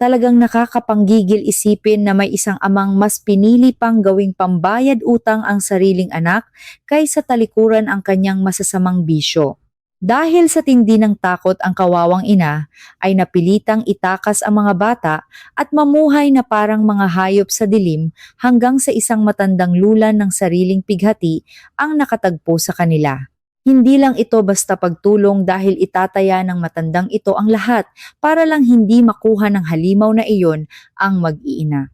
Talagang nakakapanggigil isipin na may isang amang mas pinili pang gawing pambayad utang ang sariling anak kaysa talikuran ang kanyang masasamang bisyo. Dahil sa tindi ng takot ang kawawang ina, ay napilitang itakas ang mga bata at mamuhay na parang mga hayop sa dilim hanggang sa isang matandang lulan ng sariling pighati ang nakatagpo sa kanila. Hindi lang ito basta pagtulong dahil itataya ng matandang ito ang lahat para lang hindi makuha ng halimaw na iyon ang mag-iina.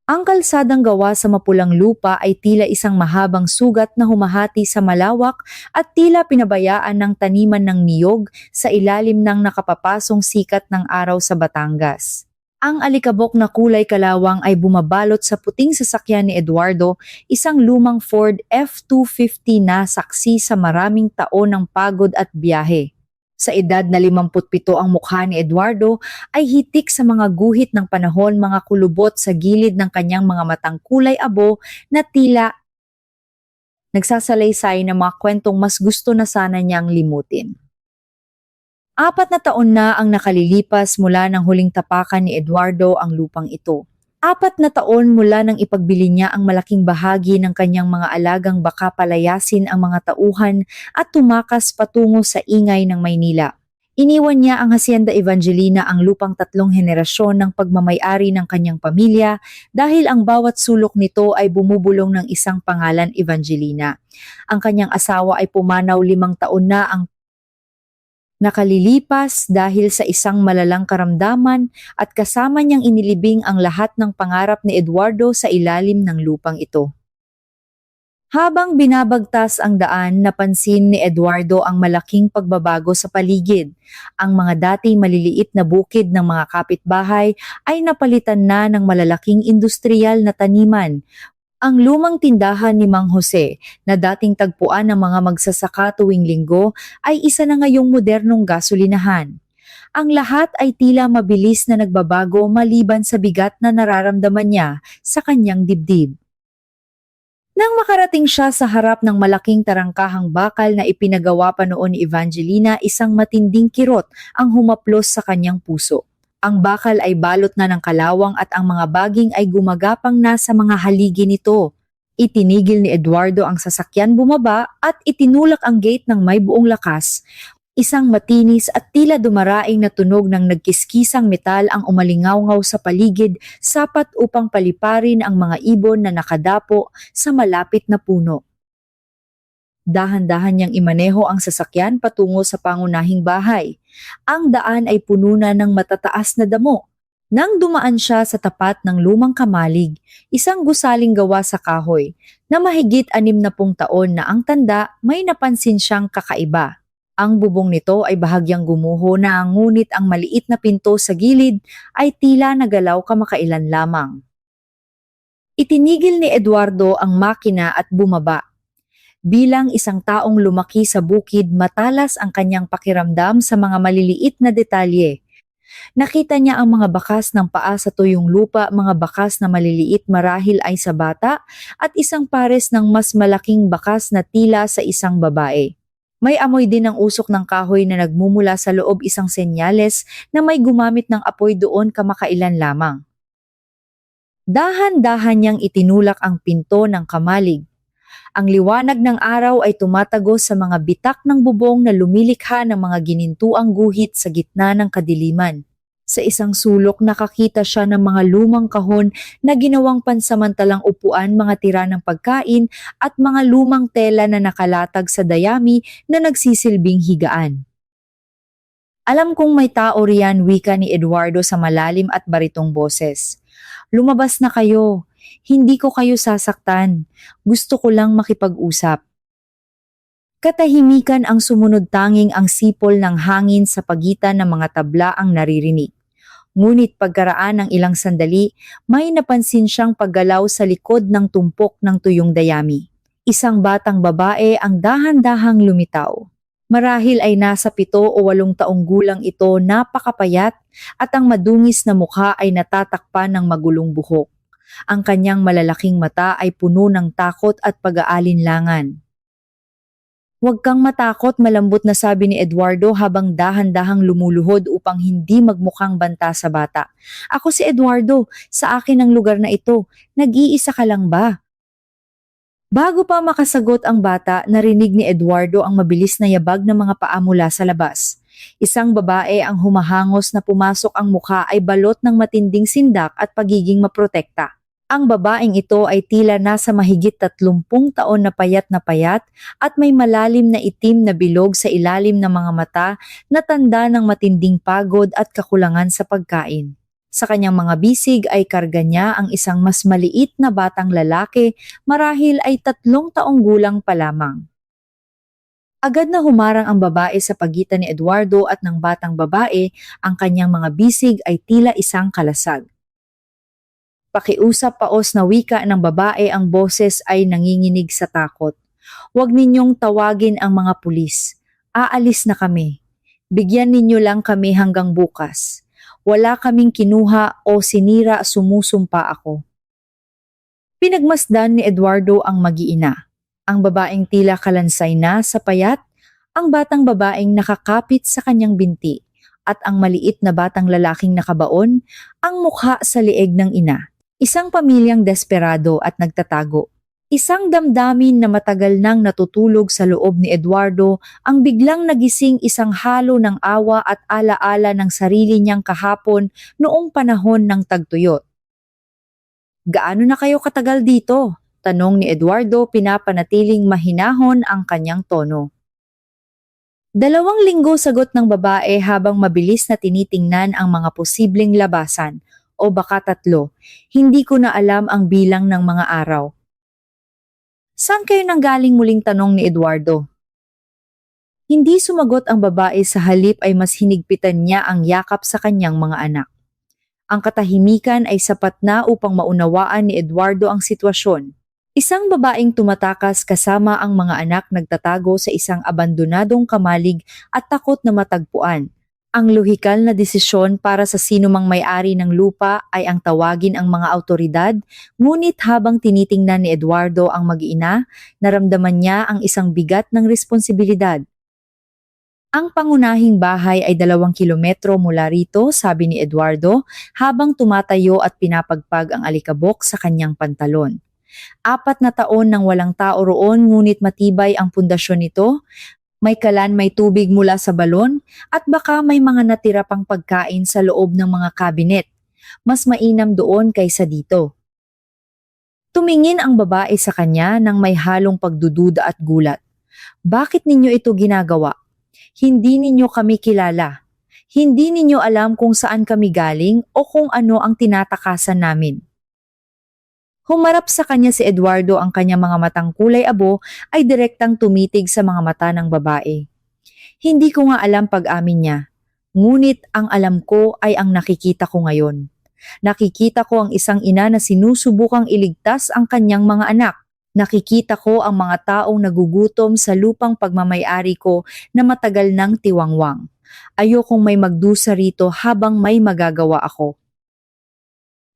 Ang kalsadang gawa sa mapulang lupa ay tila isang mahabang sugat na humahati sa malawak at tila pinabayaan ng taniman ng niyog sa ilalim ng nakapapasong sikat ng araw sa Batangas. Ang alikabok na kulay kalawang ay bumabalot sa puting sasakyan ni Eduardo, isang lumang Ford F-250 na saksi sa maraming taon ng pagod at biyahe. Sa edad na 57 ang mukha ni Eduardo ay hitik sa mga guhit ng panahon, mga kulubot sa gilid ng kanyang mga matang kulay abo na tila nagsasalaysay ng mga kwentong mas gusto na sana niyang limutin. 4 na taon na ang nakalilipas mula ng huling tapakan ni Eduardo ang lupang ito. 4 na taon mula nang ipagbili niya ang malaking bahagi ng kanyang mga alagang baka palayasin ang mga tauhan at tumakas patungo sa ingay ng Maynila. Iniwan niya ang Hacienda Evangelina, ang lupang 3 henerasyon ng pagmamayari ng kanyang pamilya dahil ang bawat sulok nito ay bumubulong ng isang pangalan, Evangelina. Ang kanyang asawa ay pumanaw 5 taon na ang nakalilipas dahil sa isang malalang karamdaman at kasama niyang inilibing ang lahat ng pangarap ni Eduardo sa ilalim ng lupang ito. Habang binabagtas ang daan, napansin ni Eduardo ang malaking pagbabago sa paligid. Ang mga dati maliliit na bukid ng mga kapitbahay ay napalitan na ng malalaking industrial na taniman. Ang lumang tindahan ni Mang Jose na dating tagpuan ng mga magsasaka tuwing linggo ay isa na ngayong modernong gasolinahan. Ang lahat ay tila mabilis na nagbabago maliban sa bigat na nararamdaman niya sa kanyang dibdib. Nang makarating siya sa harap ng malaking tarangkahang bakal na ipinagawa pa noon ni Evangelina, isang matinding kirot ang humaplos sa kanyang puso. Ang bakal ay balot na ng kalawang at ang mga baging ay gumagapang na sa mga haligi nito. Itinigil ni Eduardo ang sasakyan, bumaba at itinulak ang gate ng may buong lakas. Isang matinis at tila dumaraing na tunog ng nagkiskisang metal ang umalingaw-ngaw sa paligid, sapat upang paliparin ang mga ibon na nakadapo sa malapit na puno. Dahan-dahan niyang imaneho ang sasakyan patungo sa pangunahing bahay. Ang daan ay puno na ng matataas na damo. Nang dumaan siya sa tapat ng lumang kamalig, isang gusaling gawa sa kahoy, na mahigit 60 taon na ang tanda, may napansin siyang kakaiba. Ang bubong nito ay bahagyang gumuho na, ngunit ang maliit na pinto sa gilid ay tila nagalaw kamakailan lamang. Itinigil ni Eduardo ang makina at bumaba. Bilang isang taong lumaki sa bukid, matalas ang kanyang pakiramdam sa mga maliliit na detalye. Nakita niya ang mga bakas ng paa sa tuyong lupa, mga bakas na maliliit marahil ay sa bata, at isang pares ng mas malaking bakas na tila sa isang babae. May amoy din ng usok ng kahoy na nagmumula sa loob, isang senyales na may gumamit ng apoy doon kamakailan lamang. Dahan-dahan niyang itinulak ang pinto ng kamalig. Ang liwanag ng araw ay tumatagos sa mga bitak ng bubong na lumilikha ng mga ginintuang guhit sa gitna ng kadiliman. Sa isang sulok nakakita siya ng mga lumang kahon na ginawang pansamantalang upuan, mga tira ng pagkain at mga lumang tela na nakalatag sa dayami na nagsisilbing higaan. Alam kong may tao riyan, wika ni Eduardo sa malalim at baritong boses. Lumabas na kayo. Hindi ko kayo sasaktan. Gusto ko lang makipag-usap. Katahimikan ang sumunod, tanging ang sipol ng hangin sa pagitan ng mga tabla ang naririnig. Ngunit pagkaraan ng ilang sandali, may napansin siyang paggalaw sa likod ng tumpok ng tuyong dayami. Isang batang babae ang dahan-dahang lumitaw. Marahil ay nasa 7 o 8 taong gulang ito, napakapayat, at ang madungis na mukha ay natatakpan ng magulong buhok. Ang kanyang malalaking mata ay puno ng takot at pag-aalinlangan. Huwag kang matakot, malambot na sabi ni Eduardo habang dahan-dahang lumuluhod upang hindi magmukhang banta sa bata. Ako si Eduardo, sa akin ang lugar na ito. Nag-iisa ka lang ba? Bago pa makasagot ang bata, narinig ni Eduardo ang mabilis na yabag ng mga paa mula sa labas. Isang babae ang humahangos na pumasok, ang mukha ay balot ng matinding sindak at pagiging maprotekta. Ang babaeng ito ay tila nasa mahigit 30 taon na payat at may malalim na itim na bilog sa ilalim ng mga mata na tanda ng matinding pagod at kakulangan sa pagkain. Sa kanyang mga bisig ay karga niya ang isang mas maliit na batang lalaki, marahil ay 3 taong gulang pa lamang. Agad na humarang ang babae sa pagitan ni Eduardo at ng batang babae, ang kanyang mga bisig ay tila isang kalasag. Pakiusap paos na wika ng babae, ang boses ay nanginginig sa takot. Huwag ninyong tawagin ang mga pulis. Aalis na kami. Bigyan ninyo lang kami hanggang bukas. Wala kaming kinuha o sinira, sumusumpa ako. Pinagmasdan ni Eduardo ang mag-iina. Ang babaeng tila kalansay na sa payat, ang batang babaeng nakakapit sa kanyang binti, at ang maliit na batang lalaking nakabaon, ang mukha sa lieg ng ina. Isang pamilyang desperado at nagtatago. Isang damdamin na matagal nang natutulog sa loob ni Eduardo ang biglang nagising, isang halo ng awa at alaala ng sarili niyang kahapon noong panahon ng tagtuyot. Gaano na kayo katagal dito? Tanong ni Eduardo, pinapanatiling mahinahon ang kanyang tono. 2 linggo, sagot ng babae habang mabilis na tinitingnan ang mga posibleng labasan. O baka 3, hindi ko na alam ang bilang ng mga araw. Saan kayo nanggaling, muling tanong ni Eduardo? Hindi sumagot ang babae, sa halip ay mas hinigpitan niya ang yakap sa kanyang mga anak. Ang katahimikan ay sapat na upang maunawaan ni Eduardo ang sitwasyon. Isang babaeng tumatakas kasama ang mga anak nagtatago sa isang abandonadong kamalig at takot na matagpuan. Ang lohikal na desisyon para sa sinumang may-ari ng lupa ay ang tawagin ang mga awtoridad, ngunit habang tinitingnan ni Eduardo ang mag-ina, naramdaman niya ang isang bigat ng responsibilidad. Ang pangunahing bahay ay 2 kilometro mula rito, sabi ni Eduardo habang tumatayo at pinapagpag ang alikabok sa kanyang pantalon. 4 na taon nang walang tao roon, ngunit matibay ang pundasyon nito. May kalan, may tubig mula sa balon, at baka may mga natira pang pagkain sa loob ng mga kabinet. Mas mainam doon kaysa dito. Tumingin ang babae sa kanya nang may halong pagdududa at gulat. Bakit ninyo ito ginagawa? Hindi ninyo kami kilala. Hindi ninyo alam kung saan kami galing o kung ano ang tinatakasan namin. Humarap sa kanya si Eduardo, ang kanyang mga matang kulay abo ay direktang tumitig sa mga mata ng babae. Hindi ko nga alam, pag-amin niya. Ngunit ang alam ko ay ang nakikita ko ngayon. Nakikita ko ang isang ina na sinusubukang iligtas ang kanyang mga anak. Nakikita ko ang mga taong nagugutom sa lupang pagmamay-ari ko na matagal nang tiwangwang. Ayokong may magdusa rito habang may magagawa ako.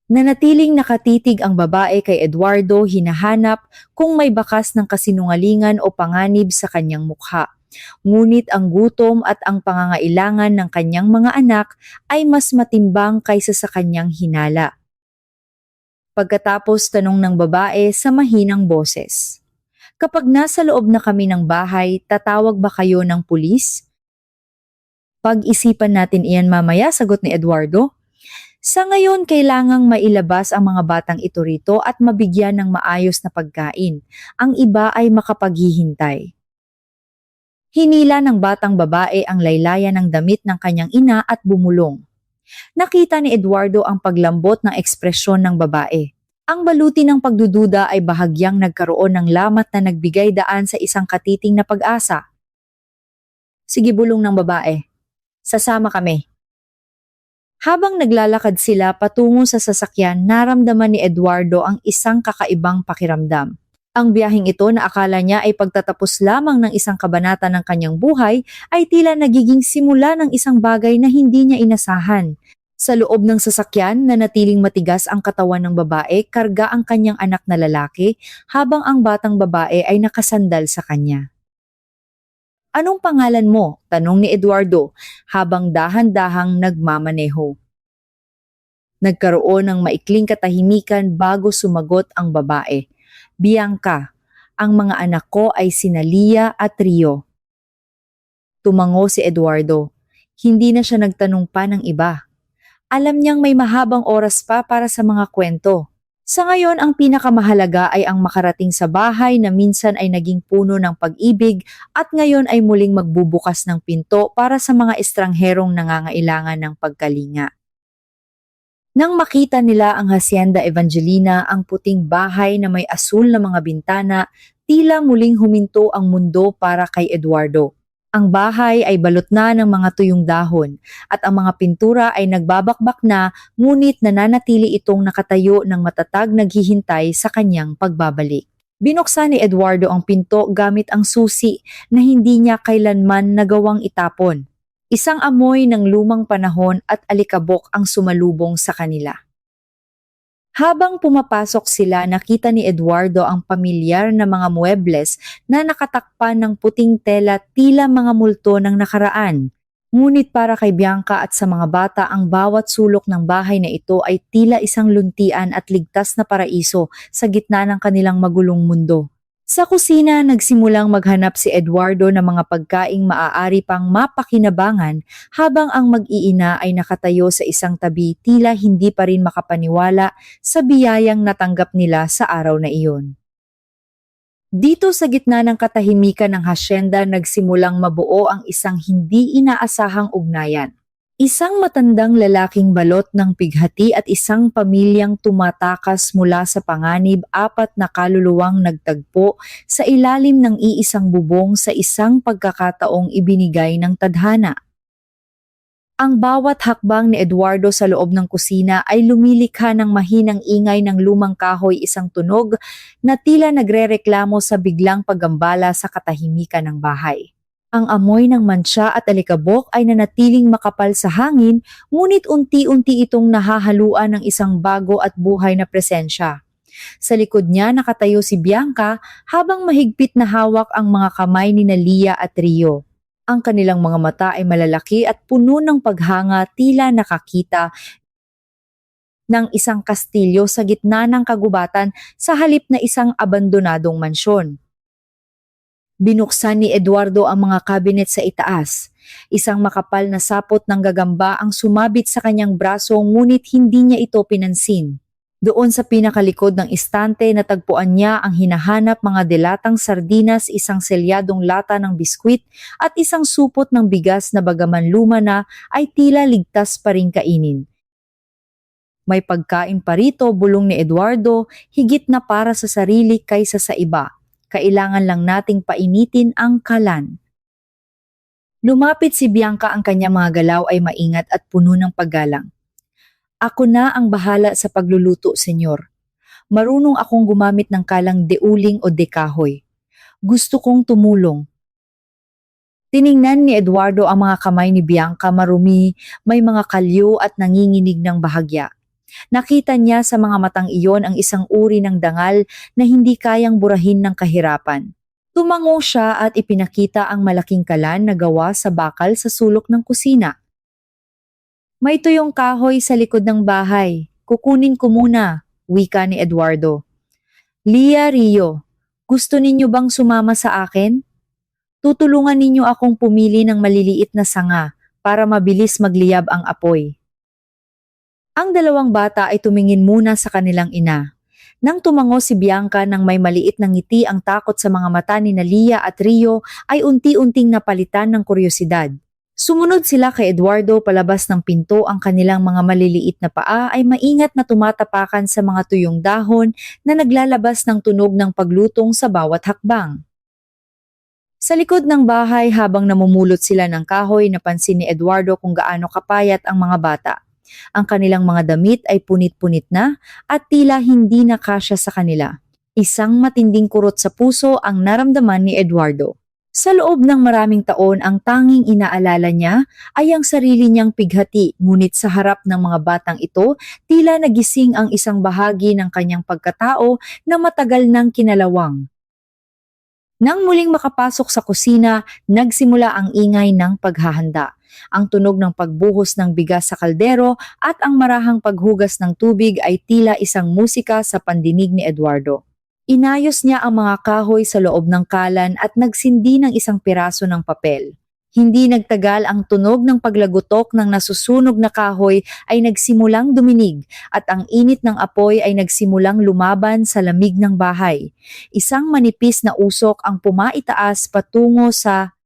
Nanatiling nakatitig ang babae kay Eduardo, hinahanap kung may bakas ng kasinungalingan o panganib sa kanyang mukha. Ngunit ang gutom at ang pangangailangan ng kanyang mga anak ay mas matimbang kaysa sa kanyang hinala. Pagkatapos, tanong ng babae sa mahinang boses. Kapag nasa loob na kami ng bahay, tatawag ba kayo ng pulis? Pag-isipan natin iyan mamaya, sagot ni Eduardo. Sa ngayon, kailangang mailabas ang mga batang ito rito at mabigyan ng maayos na pagkain. Ang iba ay makapaghihintay. Hinila ng batang babae ang laylayan ng damit ng kanyang ina at bumulong. Nakita ni Eduardo ang paglambot ng ekspresyon ng babae. Ang baluti ng pagdududa ay bahagyang nagkaroon ng lamat na nagbigay daan sa isang katiting na pag-asa. Sige, bulong ng babae. Sasama kami. Habang naglalakad sila patungo sa sasakyan, naramdaman ni Eduardo ang isang kakaibang pakiramdam. Ang biyaheng ito na akala niya ay pagtatapos lamang ng isang kabanata ng kanyang buhay ay tila nagiging simula ng isang bagay na hindi niya inasahan. Sa loob ng sasakyan, nanatiling matigas ang katawan ng babae, karga ang kanyang anak na lalaki, habang ang batang babae ay nakasandal sa kanya. Anong pangalan mo? Tanong ni Eduardo habang dahan-dahang nagmamaneho. Nagkaroon ng maikling katahimikan bago sumagot ang babae. Bianca, ang mga anak ko ay sina Lia at Rio. Tumango si Eduardo. Hindi na siya nagtanong pa ng iba. Alam niyang may mahabang oras pa para sa mga kwento. Sa ngayon, ang pinakamahalaga ay ang makarating sa bahay na minsan ay naging puno ng pag-ibig at ngayon ay muling magbubukas ng pinto para sa mga estrangherong nangangailangan ng pagkalinga. Nang makita nila ang Hacienda Evangelina, ang puting bahay na may asul na mga bintana, tila muling huminto ang mundo para kay Eduardo. Ang bahay ay balot na ng mga tuyong dahon at ang mga pintura ay nagbabakbak na, ngunit nananatili itong nakatayo ng matatag naghihintay sa kanyang pagbabalik. Binuksan ni Eduardo ang pinto gamit ang susi na hindi niya kailanman nagawang itapon. Isang amoy ng lumang panahon at alikabok ang sumalubong sa kanila. Habang pumapasok sila, nakita ni Eduardo ang pamilyar na mga muebles na nakatakpan ng puting tela, tila mga multo ng nakaraan. Ngunit para kay Bianca at sa mga bata, ang bawat sulok ng bahay na ito ay tila isang luntian at ligtas na paraiso sa gitna ng kanilang magulong mundo. Sa kusina, nagsimulang maghanap si Eduardo ng mga pagkaing maaari pang mapakinabangan habang ang mag-iina ay nakatayo sa isang tabi, tila hindi pa rin makapaniwala sa biyayang natanggap nila sa araw na iyon. Dito sa gitna ng katahimikan ng hasyenda, nagsimulang mabuo ang isang hindi inaasahang ugnayan. Isang matandang lalaking balot ng pighati at isang pamilyang tumatakas mula sa panganib, apat na kaluluwang nagtagpo sa ilalim ng iisang bubong sa isang pagkakataong ibinigay ng tadhana. Ang bawat hakbang ni Eduardo sa loob ng kusina ay lumilikha ng mahinang ingay ng lumang kahoy, isang tunog na tila nagrereklamo sa biglang paggambala sa katahimikan ng bahay. Ang amoy ng mantsa at alikabok ay nanatiling makapal sa hangin, ngunit unti-unti itong nahahaluan ng isang bago at buhay na presensya. Sa likod niya nakatayo si Bianca habang mahigpit na hawak ang mga kamay ni Lia at Rio. Ang kanilang mga mata ay malalaki at puno ng paghanga, tila nakakita ng isang kastilyo sa gitna ng kagubatan sa halip na isang abandonadong mansyon. Binuksan ni Eduardo ang mga kabinet sa itaas. Isang makapal na sapot ng gagamba ang sumabit sa kanyang braso, ngunit hindi niya ito pinansin. Doon sa pinakalikod ng istante, natagpuan niya ang hinahanap, mga dilatang sardinas, isang selyadong lata ng biskwit at isang supot ng bigas na bagaman luma na ay tila ligtas pa ring kainin. May pagkain pa rito, bulong ni Eduardo, higit na para sa sarili kaysa sa iba. Kailangan lang nating painitin ang kalan. Lumapit si Bianca, ang kanyang mga galaw ay maingat at puno ng paggalang. Ako na ang bahala sa pagluluto, senyor. Marunong akong gumamit ng kalang deuling o dekahoy. Gusto kong tumulong. Tiningnan ni Eduardo ang mga kamay ni Bianca, marumi, may mga kalyo at nanginginig ng bahagya. Nakita niya sa mga matang iyon ang isang uri ng dangal na hindi kayang burahin ng kahirapan. Tumango siya at ipinakita ang malaking kalan na gawa sa bakal sa sulok ng kusina. May tuyong kahoy sa likod ng bahay. Kukunin ko muna, wika ni Eduardo. Lia, Rio, gusto ninyo bang sumama sa akin? Tutulungan ninyo akong pumili ng maliliit na sanga para mabilis magliyab ang apoy. Ang dalawang bata ay tumingin muna sa kanilang ina. Nang tumango si Bianca nang may maliit na ngiti, ang takot sa mga mata ni Lia at Rio ay unti-unting napalitan ng kuryosidad. Sumunod sila kay Eduardo palabas ng pinto, ang kanilang mga maliliit na paa ay maingat na tumatapakan sa mga tuyong dahon na naglalabas ng tunog ng paglutong sa bawat hakbang. Sa likod ng bahay, habang namumulot sila ng kahoy, napansin ni Eduardo kung gaano kapayat ang mga bata. Ang kanilang mga damit ay punit-punit na at tila hindi na kasya sa kanila. Isang matinding kurot sa puso ang naramdaman ni Eduardo. Sa loob ng maraming taon, ang tanging inaalala niya ay ang sarili niyang pighati, ngunit sa harap ng mga batang ito, tila nagising ang isang bahagi ng kanyang pagkatao na matagal nang kinalawang. Nang muling makapasok sa kusina, nagsimula ang ingay ng paghahanda. Ang tunog ng pagbuhos ng bigas sa kaldero at ang marahang paghugas ng tubig ay tila isang musika sa pandinig ni Eduardo. Inayos niya ang mga kahoy sa loob ng kalan at nagsindi ng isang piraso ng papel. Hindi nagtagal, ang tunog ng paglagutok ng nasusunog na kahoy ay nagsimulang duminig at ang init ng apoy ay nagsimulang lumaban sa lamig ng bahay. Isang manipis na usok ang pumaitaas patungo sa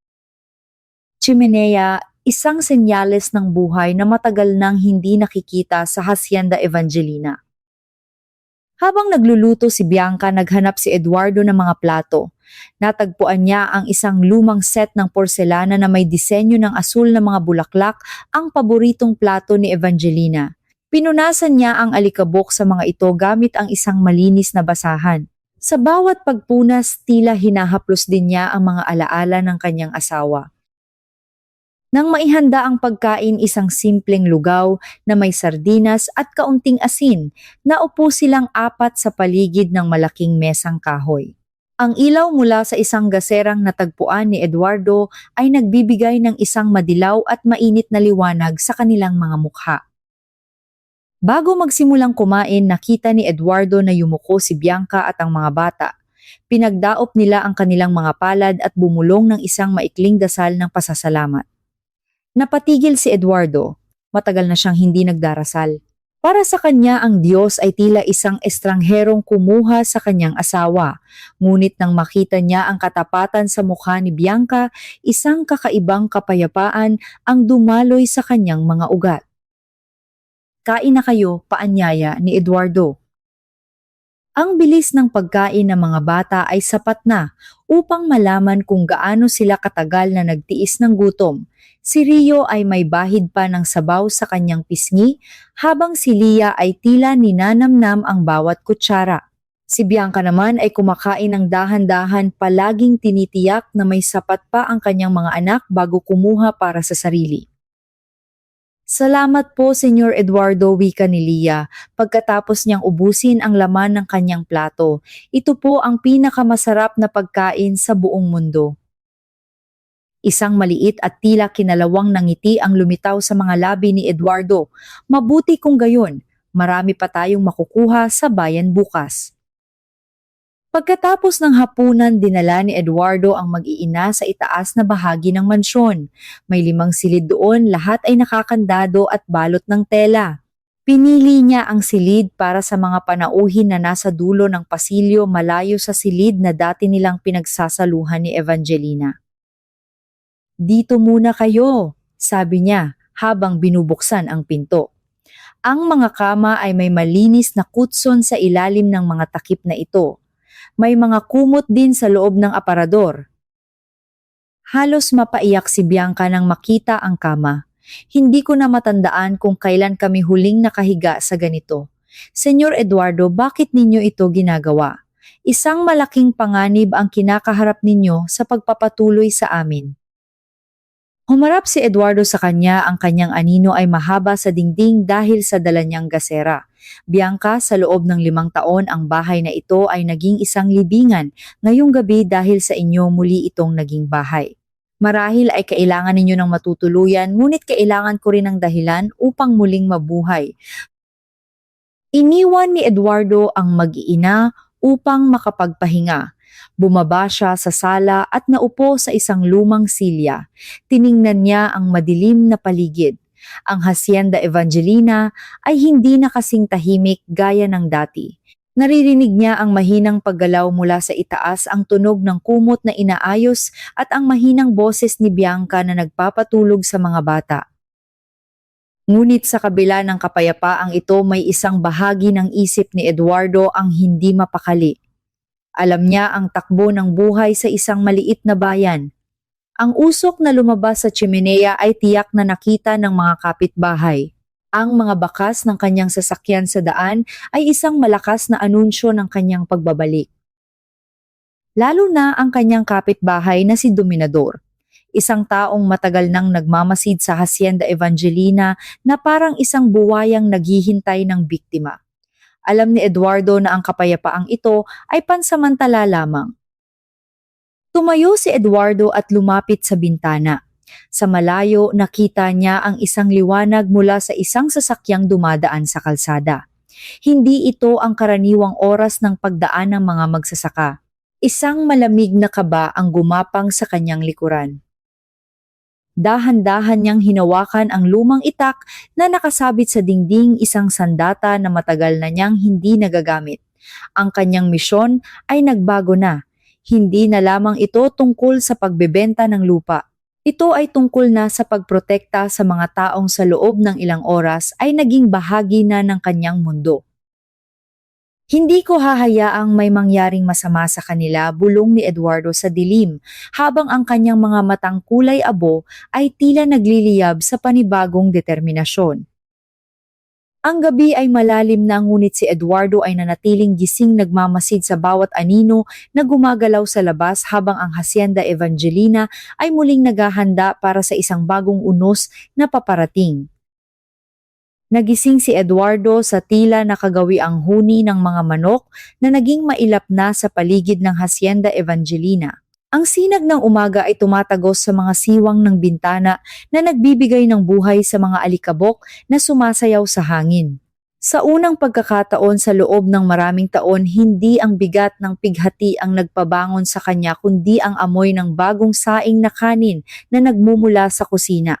chimenea, isang senyales ng buhay na matagal nang hindi nakikita sa Hacienda Evangelina. Habang nagluluto si Bianca, naghanap si Eduardo ng mga plato. Natagpuan niya ang isang lumang set ng porselana na may disenyo ng asul na mga bulaklak, ang paboritong plato ni Evangelina. Pinunasan niya ang alikabok sa mga ito gamit ang isang malinis na basahan. Sa bawat pagpunas, tila hinahaplos din niya ang mga alaala ng kanyang asawa. Nang maihanda ang pagkain, isang simpleng lugaw na may sardinas at kaunting asin, naupo silang apat sa paligid ng malaking mesang kahoy. Ang ilaw mula sa isang gaserang natagpuan ni Eduardo ay nagbibigay ng isang madilaw at mainit na liwanag sa kanilang mga mukha. Bago magsimulang kumain, nakita ni Eduardo na yumuko si Bianca at ang mga bata. Pinagdaop nila ang kanilang mga palad at bumulong ng isang maikling dasal ng pasasalamat. Napatigil si Eduardo. Matagal na siyang hindi nagdarasal. Para sa kanya, ang Diyos ay tila isang estrangherong kumuha sa kanyang asawa. Ngunit nang makita niya ang katapatan sa mukha ni Bianca, isang kakaibang kapayapaan ang dumaloy sa kanyang mga ugat. "Kain na kayo," paanyaya ni Eduardo. Ang bilis ng pagkain ng mga bata ay sapat na upang malaman kung gaano sila katagal na nagtiis ng gutom. Si Rio ay may bahid pa ng sabaw sa kanyang pisngi, habang si Lia ay tila ninanamnam ang bawat kutsara. Si Bianca naman ay kumakain ng dahan-dahan, palaging tinitiyak na may sapat pa ang kanyang mga anak bago kumuha para sa sarili. "Salamat po, Senyor Eduardo," wika ni Lia, pagkatapos niyang ubusin ang laman ng kanyang plato. "Ito po ang pinakamasarap na pagkain sa buong mundo." Isang maliit at tila kinalawang na ngiti ang lumitaw sa mga labi ni Eduardo. "Mabuti kung gayon, marami pa tayong makukuha sa bayan bukas." Pagkatapos ng hapunan, dinala ni Eduardo ang mag-iina sa itaas na bahagi ng mansyon. May 5 silid doon, lahat ay nakakandado at balot ng tela. Pinili niya ang silid para sa mga panauhin na nasa dulo ng pasilyo, malayo sa silid na dati nilang pinagsasaluhan ni Evangelina. "Dito muna kayo," sabi niya habang binubuksan ang pinto. Ang mga kama ay may malinis na kutson sa ilalim ng mga takip na ito. May mga kumot din sa loob ng aparador. Halos mapaiyak si Bianca nang makita ang kama. "Hindi ko na matandaan kung kailan kami huling nakahiga sa ganito. Senyor Eduardo, bakit ninyo ito ginagawa? Isang malaking panganib ang kinakaharap ninyo sa pagpapatuloy sa amin." Humarap si Eduardo sa kanya, ang kanyang anino ay mahaba sa dingding dahil sa dala niyang gasera. "Bianca, sa loob ng 5 taon ang bahay na ito ay naging isang libingan. Ngayong gabi dahil sa inyo muli itong naging bahay. Marahil ay kailangan ninyo ng matutuluyan, ngunit kailangan ko rin ng dahilan upang muling mabuhay." Iniwan ni Eduardo ang mag-iina upang makapagpahinga. Bumaba siya sa sala at naupo sa isang lumang silya. Tiningnan niya ang madilim na paligid. Ang Hacienda Evangelina ay hindi na kasing tahimik gaya ng dati. Naririnig niya ang mahinang paggalaw mula sa itaas, ang tunog ng kumot na inaayos at ang mahinang boses ni Bianca na nagpapatulog sa mga bata. Ngunit sa kabila ng kapayapaang ito, may isang bahagi ng isip ni Eduardo ang hindi mapakali. Alam niya ang takbo ng buhay sa isang maliit na bayan. Ang usok na lumabas sa chimenea ay tiyak na nakita ng mga kapitbahay. Ang mga bakas ng kanyang sasakyan sa daan ay isang malakas na anunsyo ng kanyang pagbabalik. Lalo na ang kanyang kapitbahay na si Dominador. Isang taong matagal nang nagmamasid sa Hacienda Evangelina na parang isang buwayang naghihintay ng biktima. Alam ni Eduardo na ang kapayapaang ito ay pansamantala lamang. Tumayo si Eduardo at lumapit sa bintana. Sa malayo, nakita niya ang isang liwanag mula sa isang sasakyang dumadaan sa kalsada. Hindi ito ang karaniwang oras ng pagdaan ng mga magsasaka. Isang malamig na kaba ang gumapang sa kanyang likuran. Dahan-dahan niyang hinawakan ang lumang itak na nakasabit sa dingding, isang sandata na matagal na niyang hindi nagagamit. Ang kanyang misyon ay nagbago na. Hindi na lamang ito tungkol sa pagbebenta ng lupa. Ito ay tungkol na sa pagprotekta sa mga taong sa loob ng ilang oras ay naging bahagi na ng kanyang mundo. Hindi ko hahayaang may mangyaring masama sa kanila, bulong ni Eduardo sa dilim, habang ang kanyang mga matang kulay abo ay tila nagliliyab sa panibagong determinasyon. Ang gabi ay malalim na, ngunit si Eduardo ay nanatiling gising, nagmamasid sa bawat anino na gumagalaw sa labas, habang ang Hacienda Evangelina ay muling naghahanda para sa isang bagong unos na paparating. Nagising si Eduardo sa tila nakagawi ang huni ng mga manok na naging mailap na sa paligid ng Hacienda Evangelina. Ang sinag ng umaga ay tumatagos sa mga siwang ng bintana na nagbibigay ng buhay sa mga alikabok na sumasayaw sa hangin. Sa unang pagkakataon sa loob ng maraming taon, hindi ang bigat ng pighati ang nagpabangon sa kanya, kundi ang amoy ng bagong saing na kanin na nagmumula sa kusina.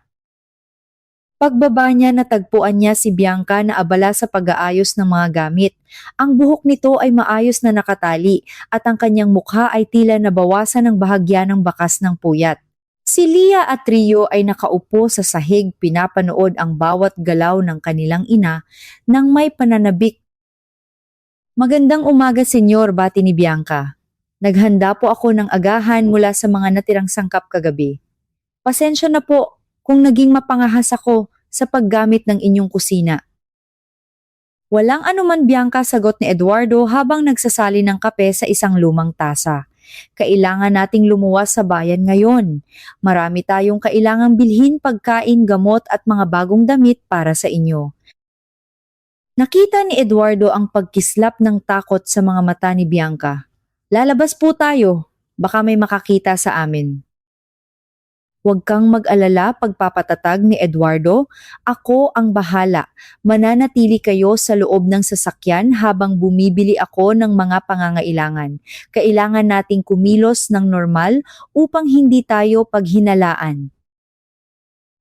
Pagbaba niya, natagpuan niya si Bianca na abala sa pag-aayos ng mga gamit. Ang buhok nito ay maayos na nakatali at ang kanyang mukha ay tila nabawasan ng bahagya ng bakas ng puyat. Si Lia at Rio ay nakaupo sa sahig, pinapanood ang bawat galaw ng kanilang ina nang may pananabik. "Magandang umaga, senyor," bati ni Bianca. "Naghanda po ako ng agahan mula sa mga natirang sangkap kagabi. Pasensya na po kung naging mapangahas ako sa paggamit ng inyong kusina." "Walang anuman, Bianca," sagot ni Eduardo habang nagsasali ng kape sa isang lumang tasa. "Kailangan nating lumuwas sa bayan ngayon. Marami tayong kailangang bilhin, pagkain, gamot at mga bagong damit para sa inyo." Nakita ni Eduardo ang pagkislap ng takot sa mga mata ni Bianca. "Lalabas po tayo. Baka may makakita sa amin." "Huwag kang mag-alala," pagpapatatag ni Eduardo. "Ako ang bahala. Mananatili kayo sa loob ng sasakyan habang bumibili ako ng mga pangangailangan. Kailangan nating kumilos ng normal upang hindi tayo paghinalaan."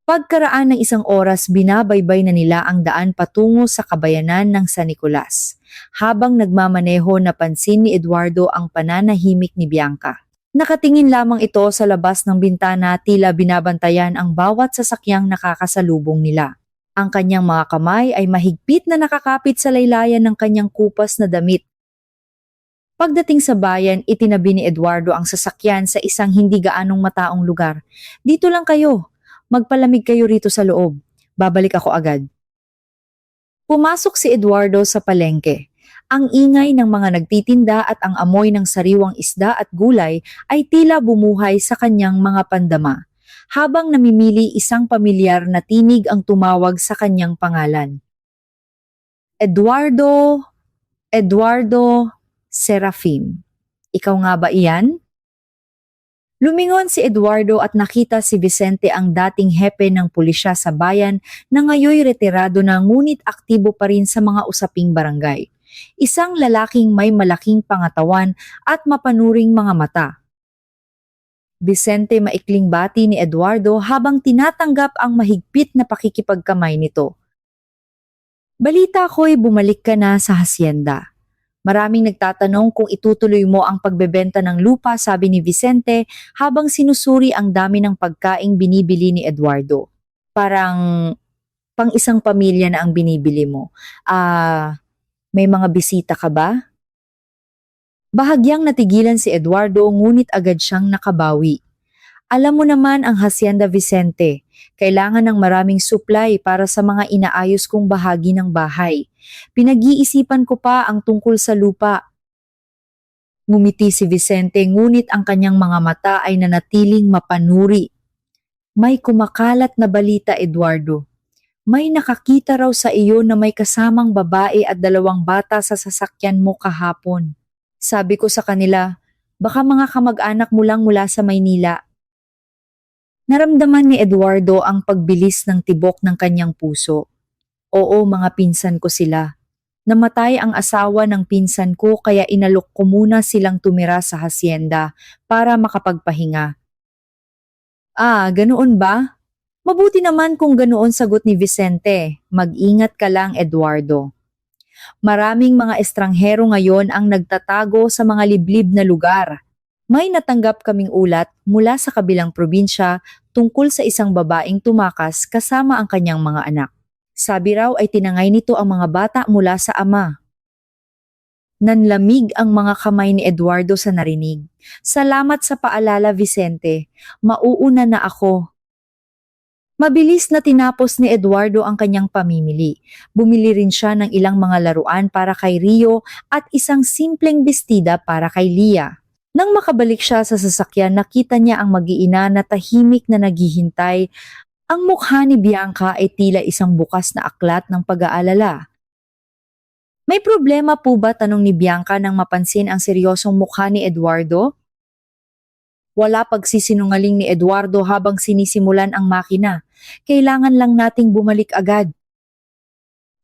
Pagkaraan ng isang oras, binabaybay na nila ang daan patungo sa kabayanan ng San Nicolas. Habang nagmamaneho, napansin ni Eduardo ang pananahimik ni Bianca. Nakatingin lamang ito sa labas ng bintana, tila binabantayan ang bawat sasakyang nakakasalubong nila. Ang kanyang mga kamay ay mahigpit na nakakapit sa laylayan ng kanyang kupas na damit. Pagdating sa bayan, itinabi ni Eduardo ang sasakyan sa isang hindi gaanong mataong lugar. "Dito lang kayo. Magpalamig kayo rito sa loob. Babalik ako agad." Pumasok si Eduardo sa palengke. Ang ingay ng mga nagtitinda at ang amoy ng sariwang isda at gulay ay tila bumuhay sa kanyang mga pandama. Habang namimili, isang pamilyar na tinig ang tumawag sa kanyang pangalan. "Eduardo, Eduardo Serafim. Ikaw nga ba iyan?" Lumingon si Eduardo at nakita si Vicente, ang dating hepe ng pulisya sa bayan na ngayoy retirado na, ngunit aktibo pa rin sa mga usaping barangay. Isang lalaking may malaking pangatawan at mapanuring mga mata. Vicente, maikling bati ni Eduardo habang tinatanggap ang mahigpit na pakikipagkamay nito. "Balita ko'y bumalik ka na sa hacienda. Maraming nagtatanong kung itutuloy mo ang pagbebenta ng lupa," sabi ni Vicente habang sinusuri ang dami ng pagkaing binibili ni Eduardo. "Parang pang isang pamilya na ang binibili mo. May mga bisita ka ba?" Bahagyang natigilan si Eduardo, ngunit agad siyang nakabawi. "Alam mo naman ang Hacienda, Vicente. Kailangan ng maraming supply para sa mga inaayos kong bahagi ng bahay. Pinag-iisipan ko pa ang tungkol sa lupa." Ngumiti si Vicente, ngunit ang kanyang mga mata ay nanatiling mapanuri. "May kumakalat na balita, Eduardo. May nakakita raw sa iyo na may kasamang babae at 2 bata sa sasakyan mo kahapon. Sabi ko sa kanila, Baka mga kamag-anak mo lang mula sa Maynila. Naramdaman ni Eduardo ang pagbilis ng tibok ng kanyang puso. Oo, mga pinsan ko sila. Namatay ang asawa ng pinsan ko kaya inalok ko muna silang tumira sa hasyenda para makapagpahinga. Ah, ganoon ba? Mabuti naman kung ganoon sagot ni Vicente. Mag-ingat ka lang, Eduardo. Maraming mga estranghero ngayon ang nagtatago sa mga liblib na lugar. May natanggap kaming ulat mula sa kabilang probinsya tungkol sa isang babaeng tumakas kasama ang kanyang mga anak. Sabi raw ay tinangay nito ang mga bata mula sa ama. Nanlamig ang mga kamay ni Eduardo sa narinig. Salamat sa paalala, Vicente. Mauuna na ako. Mabilis na tinapos ni Eduardo ang kanyang pamimili. Bumili rin siya ng ilang mga laruan para kay Rio at isang simpleng bestida para kay Lia. Nang makabalik siya sa sasakyan, nakita niya ang mag-iina na tahimik na naghihintay. Ang mukha ni Bianca ay tila isang bukas na aklat ng pag-aalala. May problema po ba? Tanong ni Bianca nang mapansin ang seryosong mukha ni Eduardo. Wala pagsisinungaling ni Eduardo habang sinisimulan ang makina. Kailangan lang nating bumalik agad.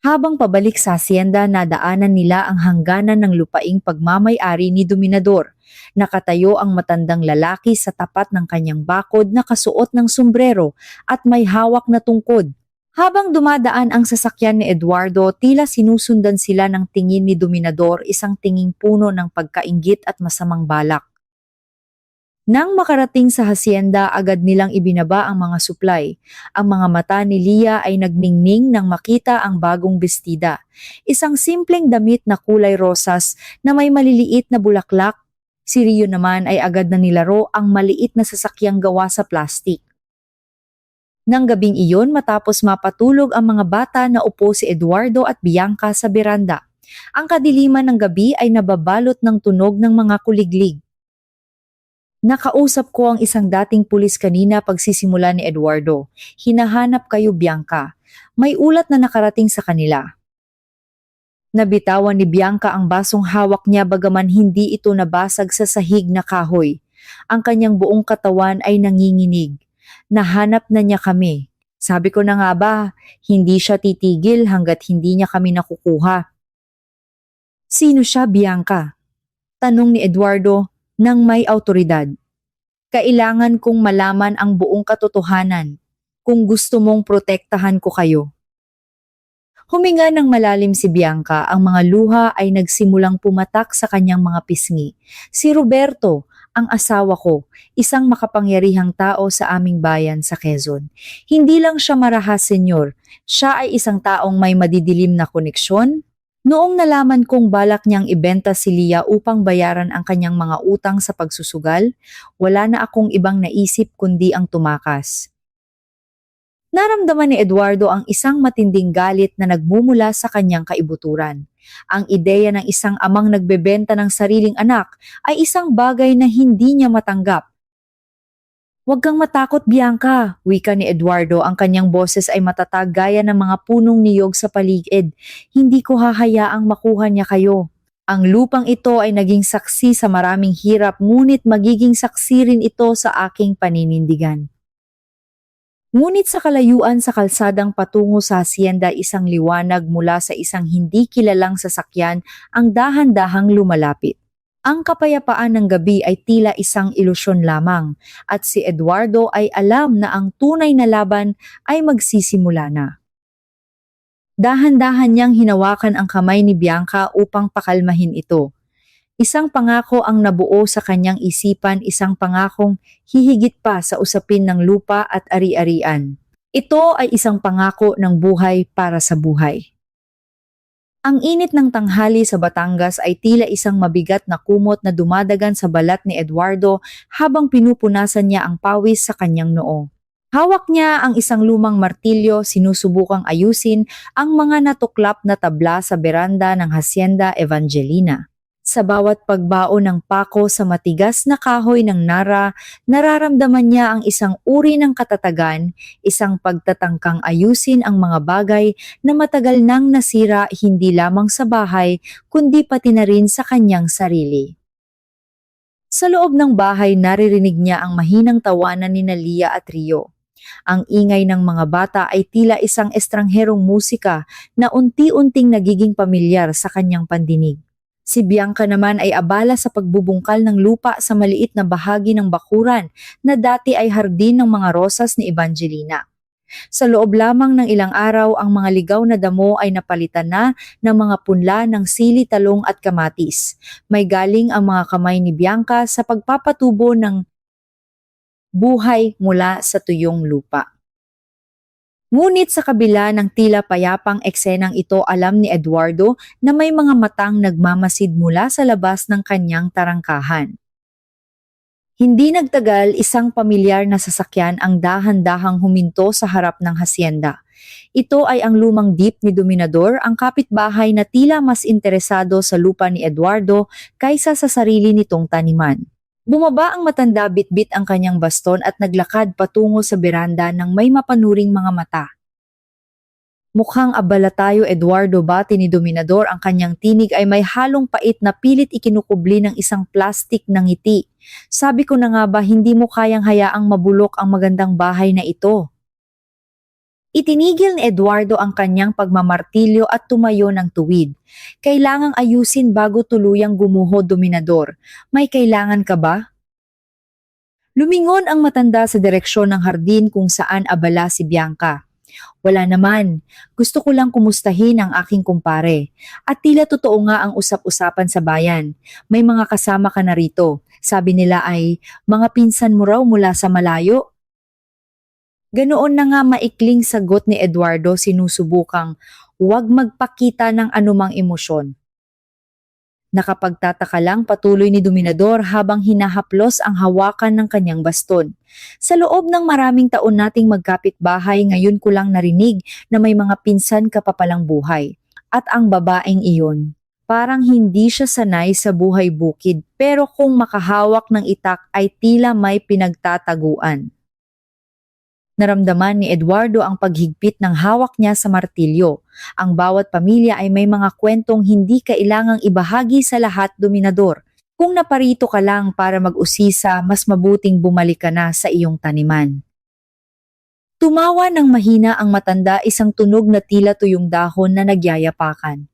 Habang pabalik sa asyenda, nadaanan nila ang hangganan ng lupaing pagmamay-ari ni Dominador. Nakatayo ang matandang lalaki sa tapat ng kanyang bakod na kasuot ng sombrero at may hawak na tungkod. Habang dumadaan ang sasakyan ni Eduardo, tila sinusundan sila ng tingin ni Dominador, isang tinging puno ng pagkainggit at masamang balak. Nang makarating sa hasyenda, agad nilang ibinaba ang mga suplay. Ang mga mata ni Lia ay nagningning nang makita ang bagong bestida. Isang simpleng damit na kulay rosas na may maliliit na bulaklak. Si Rio naman ay agad na nilaro ang maliit na sasakyang gawa sa plastik. Nang gabing iyon, matapos mapatulog ang mga bata, naupo si Eduardo at Bianca sa beranda. Ang kadiliman ng gabi ay nababalot ng tunog ng mga kuliglig. Nakausap ko ang isang dating pulis kanina, pagsisimula ni Eduardo. Hinahanap kayo, Bianca. May ulat na nakarating sa kanila. Nabitawan ni Bianca ang basong hawak niya bagaman hindi ito nabasag sa sahig na kahoy. Ang kanyang buong katawan ay nanginginig. Nahanap na niya kami. Sabi ko na nga ba, hindi siya titigil hanggat hindi niya kami nakukuha. Sino siya, Bianca? Tanong ni Eduardo nang may awtoridad. Kailangan kong malaman ang buong katotohanan kung gusto mong protektahan ko kayo. Huminga ng malalim si Bianca, ang mga luha ay nagsimulang pumatak sa kanyang mga pisngi. Si Roberto, ang asawa ko, isang makapangyarihang tao sa aming bayan sa Quezon. Hindi lang siya marahas, senyor. Siya ay isang taong may madidilim na koneksyon. Noong nalaman kong balak niyang ibenta si Lia upang bayaran ang kanyang mga utang sa pagsusugal, wala na akong ibang naisip kundi ang tumakas. Naramdaman ni Eduardo ang isang matinding galit na nagmumula sa kanyang kaibuturan. Ang ideya ng isang amang nagbebenta ng sariling anak ay isang bagay na hindi niya matanggap. Huwag kang matakot, Bianca, wika ni Eduardo. Ang kanyang boses ay matatag gaya ng mga punong niyog sa paligid. Hindi ko hahayaang makuha niya kayo. Ang lupang ito ay naging saksi sa maraming hirap, ngunit magiging saksi rin ito sa aking paninindigan. Ngunit sa kalayuan sa kalsadang patungo sa hasyenda, isang liwanag mula sa isang hindi kilalang sasakyan ang dahan-dahang lumalapit. Ang kapayapaan ng gabi ay tila isang ilusyon lamang at si Eduardo ay alam na ang tunay na laban ay magsisimula na. Dahan-dahan niyang hinawakan ang kamay ni Bianca upang pakalmahin ito. Isang pangako ang nabuo sa kanyang isipan, isang pangakong hihigit pa sa usapin ng lupa at ari-arian. Ito ay isang pangako ng buhay para sa buhay. Ang init ng tanghali sa Batangas ay tila isang mabigat na kumot na dumadagan sa balat ni Eduardo habang pinupunasan niya ang pawis sa kanyang noo. Hawak niya ang isang lumang martilyo, sinusubukang ayusin ang mga natuklap na tabla sa beranda ng Hacienda Evangelina. Sa bawat pagbao ng pako sa matigas na kahoy ng Nara, nararamdaman niya ang isang uri ng katatagan, isang pagtatangkang ayusin ang mga bagay na matagal nang nasira hindi lamang sa bahay, kundi pati na rin sa kanyang sarili. Sa loob ng bahay naririnig niya ang mahinang tawanan ni Lia at Rio. Ang ingay ng mga bata ay tila isang estrangherong musika na unti-unting nagiging pamilyar sa kanyang pandinig. Si Bianca naman ay abala sa pagbubungkal ng lupa sa maliit na bahagi ng bakuran na dati ay hardin ng mga rosas ni Evangelina. Sa loob lamang ng ilang araw, ang mga ligaw na damo ay napalitan na ng mga punla ng sili, talong at kamatis. May galing ang mga kamay ni Bianca sa pagpapatubo ng buhay mula sa tuyong lupa. Ngunit sa kabila ng tila payapang eksenang ito, alam ni Eduardo na may mga matang nagmamasid mula sa labas ng kanyang tarangkahan. Hindi nagtagal, isang pamilyar na sasakyan ang dahan-dahang huminto sa harap ng hasyenda. Ito ay ang lumang jeep ni Dominador, ang kapitbahay na tila mas interesado sa lupa ni Eduardo kaysa sa sarili nitong taniman. Bumaba ang matanda, bitbit ang kanyang baston at naglakad patungo sa beranda ng may mapanuring mga mata. Mukhang abala tayo, Eduardo, bati ni Dominador. Ang kanyang tinig ay may halong pait na pilit ikinukubli ng isang plastik na ngiti. Sabi ko na nga ba, hindi mo kayang hayaang mabulok ang magandang bahay na ito. Itinigil ni Eduardo ang kanyang pagmamartilyo at tumayo ng tuwid. Kailangang ayusin bago tuluyang gumuho, Dominador. May kailangan ka ba? Lumingon ang matanda sa direksyon ng hardin kung saan abala si Bianca. Wala naman. Gusto ko lang kumustahin ang aking kumpare. At tila totoo nga ang usap-usapan sa bayan. May mga kasama ka na rito. Sabi nila ay, mga pinsan mo raw mula sa malayo. Ganoon na nga maikling sagot ni Eduardo, sinusubukang huwag magpakita ng anumang emosyon. Nakapagtataka lang, patuloy ni Dominador habang hinahaplos ang hawakan ng kanyang baston. Sa loob ng maraming taon nating magkapit-bahay, ngayon ko lang narinig na may mga pinsan ka pa palang buhay. At ang babaeng iyon, parang hindi siya sanay sa buhay bukid, pero kung makahawak ng itak ay tila may pinagtataguan. Naramdaman ni Eduardo ang paghigpit ng hawak niya sa martilyo. Ang bawat pamilya ay may mga kwentong hindi kailangang ibahagi sa lahat, Dominador. Kung naparito ka lang para mag-usisa, mas mabuting bumalik ka na sa iyong taniman. Tumawa ng mahina ang matanda, isang tunog na tila tuyong dahon na nagyayapakan.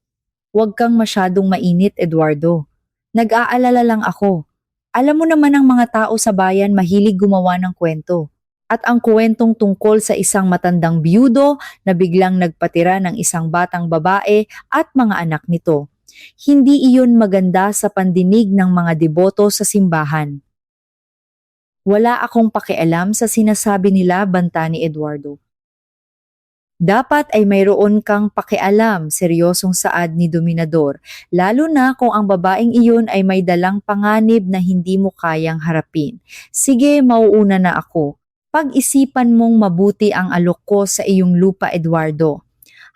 Huwag kang masyadong mainit, Eduardo. Nag-aalala lang ako. Alam mo naman ang mga tao sa bayan mahilig gumawa ng kwento. At ang kwentong tungkol sa isang matandang biyudo na biglang nagpatira ng isang batang babae at mga anak nito. Hindi iyon maganda sa pandinig ng mga deboto sa simbahan. Wala akong pakialam sa sinasabi nila, banta ni Eduardo. Dapat ay mayroon kang pakialam, seryosong saad ni Dominador, lalo na kung ang babaeng iyon ay may dalang panganib na hindi mo kayang harapin. Sige, mauuna na ako. Pag-isipan mong mabuti ang alok ko sa iyong lupa, Eduardo.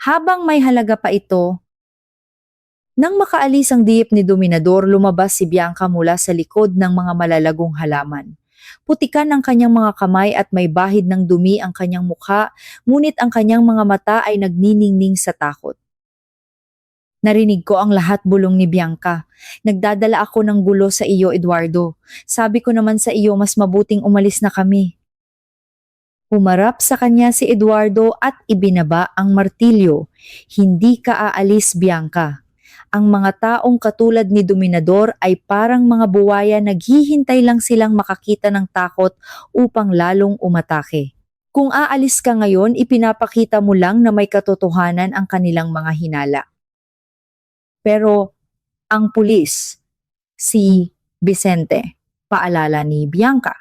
Habang may halaga pa ito, nang makaalis ang diyip ni Dominador, lumabas si Bianca mula sa likod ng mga malalagong halaman. Putikan ang kanyang mga kamay at may bahid ng dumi ang kanyang mukha, ngunit ang kanyang mga mata ay nagniningning sa takot. Narinig ko ang lahat, bulong ni Bianca. Nagdadala ako ng gulo sa iyo, Eduardo. Sabi ko naman sa iyo, mas mabuting umalis na kami. Humarap sa kanya si Eduardo at ibinaba ang martilyo. Hindi ka aalis, Bianca. Ang mga taong katulad ni Dominador ay parang mga buwaya, naghihintay lang silang makakita ng takot upang lalong umatake. Kung aalis ka ngayon, ipinapakita mo lang na may katotohanan ang kanilang mga hinala. Pero ang pulis, si Vicente, paalala ni Bianca.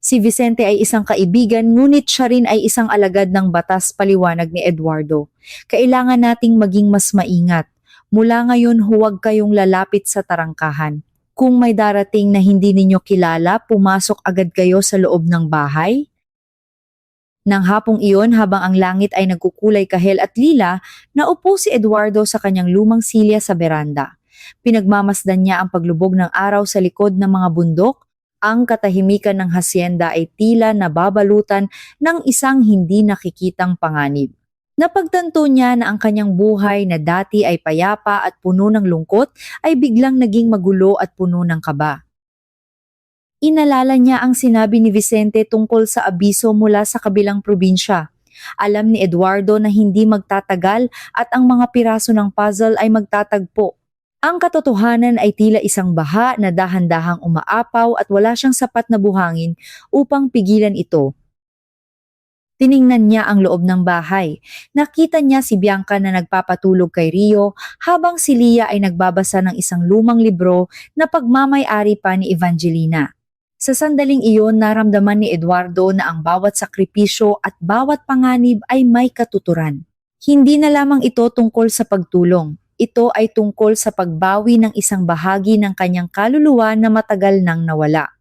Si Vicente ay isang kaibigan, ngunit siya rin ay isang alagad ng batas, paliwanag ni Eduardo. Kailangan nating maging mas maingat. Mula ngayon, huwag kayong lalapit sa tarangkahan. Kung may darating na hindi ninyo kilala, pumasok agad kayo sa loob ng bahay. Nang hapong iyon, habang ang langit ay nagkukulay kahel at lila, naupo si Eduardo sa kanyang lumang silya sa beranda. Pinagmamasdan niya ang paglubog ng araw sa likod ng mga bundok. Ang katahimikan ng hasyenda ay tila nababalutan ng isang hindi nakikitang panganib. Napagtanto niya na ang kanyang buhay na dati ay payapa at puno ng lungkot ay biglang naging magulo at puno ng kaba. Inalala niya ang sinabi ni Vicente tungkol sa abiso mula sa kabilang probinsya. Alam ni Eduardo na hindi magtatagal at ang mga piraso ng puzzle ay magtatagpo. Ang katotohanan ay tila isang baha na dahan-dahang umaapaw at wala siyang sapat na buhangin upang pigilan ito. Tiningnan niya ang loob ng bahay. Nakita niya si Bianca na nagpapatulog kay Rio habang si Lia ay nagbabasa ng isang lumang libro na pagmamay-ari pa ni Evangelina. Sa sandaling iyon, naramdaman ni Eduardo na ang bawat sakripisyo at bawat panganib ay may katuturan. Hindi na lamang ito tungkol sa pagtulong. Ito ay tungkol sa pagbawi ng isang bahagi ng kanyang kaluluwa na matagal nang nawala.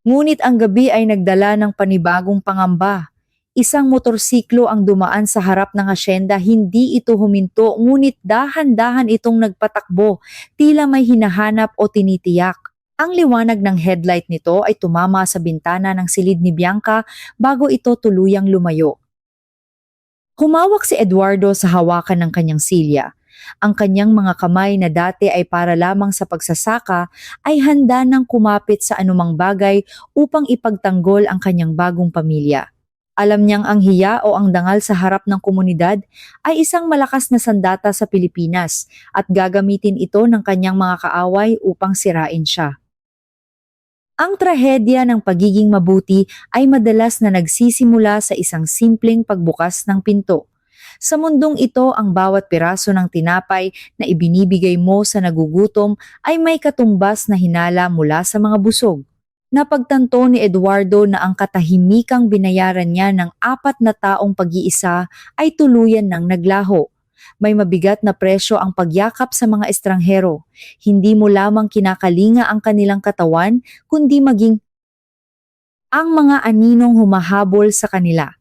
Ngunit ang gabi ay nagdala ng panibagong pangamba. Isang motorsiklo ang dumaan sa harap ng asyenda, hindi ito huminto, ngunit dahan-dahan itong nagpatakbo, tila may hinahanap o tinitiyak. Ang liwanag ng headlight nito ay tumama sa bintana ng silid ni Bianca bago ito tuluyang lumayo. Humawak si Eduardo sa hawakan ng kanyang silya. Ang kanyang mga kamay na dati ay para lamang sa pagsasaka ay handa nang kumapit sa anumang bagay upang ipagtanggol ang kanyang bagong pamilya. Alam niyang ang hiya o ang dangal sa harap ng komunidad ay isang malakas na sandata sa Pilipinas at gagamitin ito ng kanyang mga kaaway upang sirain siya. Ang trahedya ng pagiging mabuti ay madalas na nagsisimula sa isang simpleng pagbukas ng pinto. Sa mundong ito, ang bawat piraso ng tinapay na ibinibigay mo sa nagugutom ay may katumbas na hinala mula sa mga busog. Napagtanto ni Eduardo na ang katahimikang binayaran niya ng 4 na taong pag-iisa ay tuluyan ng naglaho. May mabigat na presyo ang pagyakap sa mga estranghero. Hindi mo lamang kinakalinga ang kanilang katawan, kundi maging ang mga aninong humahabol sa kanila.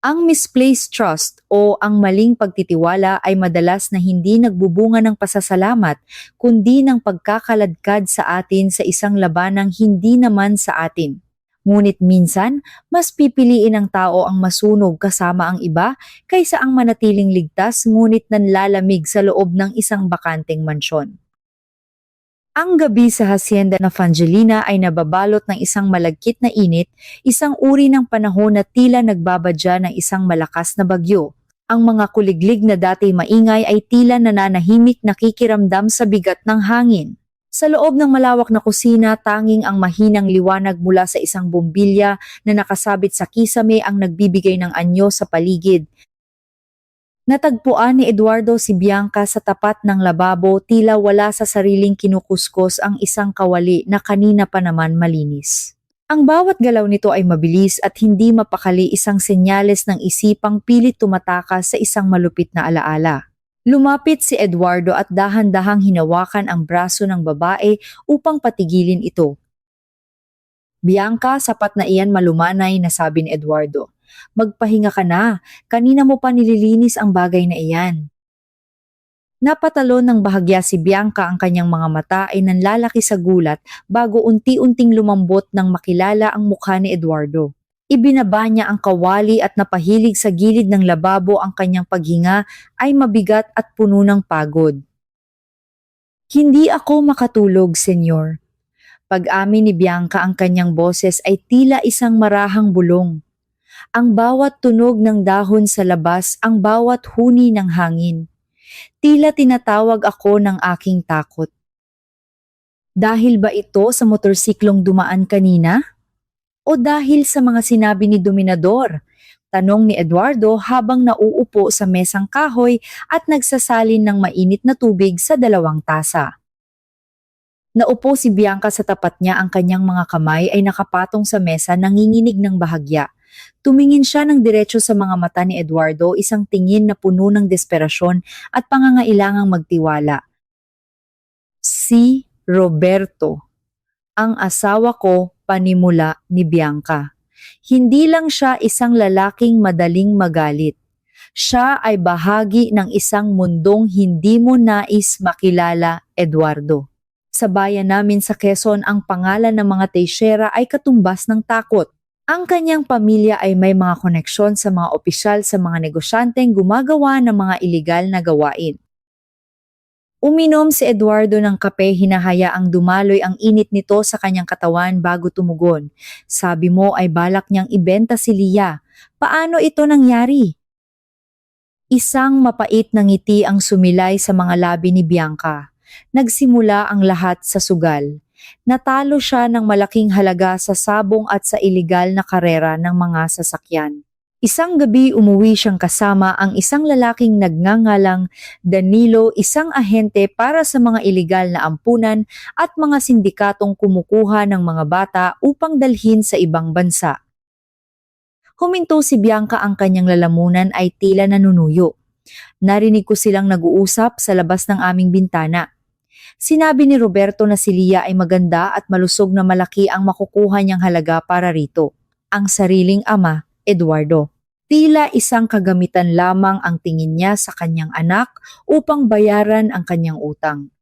Ang misplaced trust o ang maling pagtitiwala ay madalas na hindi nagbubunga ng pasasalamat, kundi ng pagkakaladkad sa atin sa isang labanang hindi naman sa atin. Ngunit minsan, mas pipiliin ng tao ang masunog kasama ang iba kaysa ang manatiling ligtas ngunit nanlalamig sa loob ng isang bakanteng mansyon. Ang gabi sa hacienda na Evangelina ay nababalot ng isang malagkit na init, isang uri ng panahon na tila nagbabadya ng isang malakas na bagyo. Ang mga kuliglig na dati maingay ay tila nananahimik, nakikiramdam sa bigat ng hangin. Sa loob ng malawak na kusina, tanging ang mahinang liwanag mula sa isang bombilya na nakasabit sa kisame ang nagbibigay ng anyo sa paligid. Natagpuan ni Eduardo si Bianca sa tapat ng lababo, tila wala sa sariling kinukuskos ang isang kawali na kanina pa naman malinis. Ang bawat galaw nito ay mabilis at hindi mapakali, isang senyales ng isipang pilit tumatakas sa isang malupit na alaala. Lumapit si Eduardo at dahan-dahang hinawakan ang braso ng babae upang patigilin ito. Bianca, sapat na iyan, malumanay na sabi ni Eduardo. Magpahinga ka na, kanina mo pa nililinis ang bagay na iyan. Napatalon ng bahagya si Bianca, ang kanyang mga mata ay nanlalaki sa gulat bago unti-unting lumambot nang makilala ang mukha ni Eduardo. Ibinaba niya ang kawali at napahilig sa gilid ng lababo, ang kanyang paghinga ay mabigat at puno ng pagod. Hindi ako makatulog, senyor. Pag-amin ni Bianca, ang kanyang boses ay tila isang marahang bulong. Ang bawat tunog ng dahon sa labas, ang bawat huni ng hangin. Tila tinatawag ako ng aking takot. Dahil ba ito sa motorsiklong dumaan kanina? O dahil sa mga sinabi ni Dominador? Tanong ni Eduardo habang nauupo sa mesang kahoy at nagsasalin ng mainit na tubig sa 2 tasa. Naupo si Bianca sa tapat niya, ang kanyang mga kamay ay nakapatong sa mesa, nanginginig ng bahagya. Tumingin siya ng diretso sa mga mata ni Eduardo, isang tingin na puno ng desperasyon at pangangailangang magtiwala. Si Roberto, ang asawa ko, panimula ni Bianca. Hindi lang siya isang lalaking madaling magalit. Siya ay bahagi ng isang mundong hindi mo nais makilala, Eduardo. Sa bayan namin sa Quezon, ang pangalan ng mga Teixeira ay katumbas ng takot. Ang kanyang pamilya ay may mga koneksyon sa mga opisyal, sa mga negosyanteng gumagawa ng mga iligal na gawain. Uminom si Eduardo ng kape, hinahayaang dumaloy ang init nito sa kanyang katawan bago tumugon. Sabi mo ay balak niyang ibenta si Lia. Paano ito nangyari? Isang mapait na ngiti ang sumilay sa mga labi ni Bianca. Nagsimula ang lahat sa sugal. Natalo siya ng malaking halaga sa sabong at sa iligal na karera ng mga sasakyan. Isang gabi umuwi siyang kasama ang isang lalaking nagngangalang Danilo, isang ahente para sa mga iligal na ampunan at mga sindikatong kumukuha ng mga bata upang dalhin sa ibang bansa. Huminto si Bianca, ang kanyang lalamunan ay tila nanunuyo. Narinig ko silang nag-uusap sa labas ng aming bintana. Sinabi ni Roberto na si Lia ay maganda at malusog na malaki ang makukuha niyang halaga para rito. Ang sariling ama, Eduardo. Tila isang kagamitan lamang ang tingin niya sa kanyang anak upang bayaran ang kanyang utang.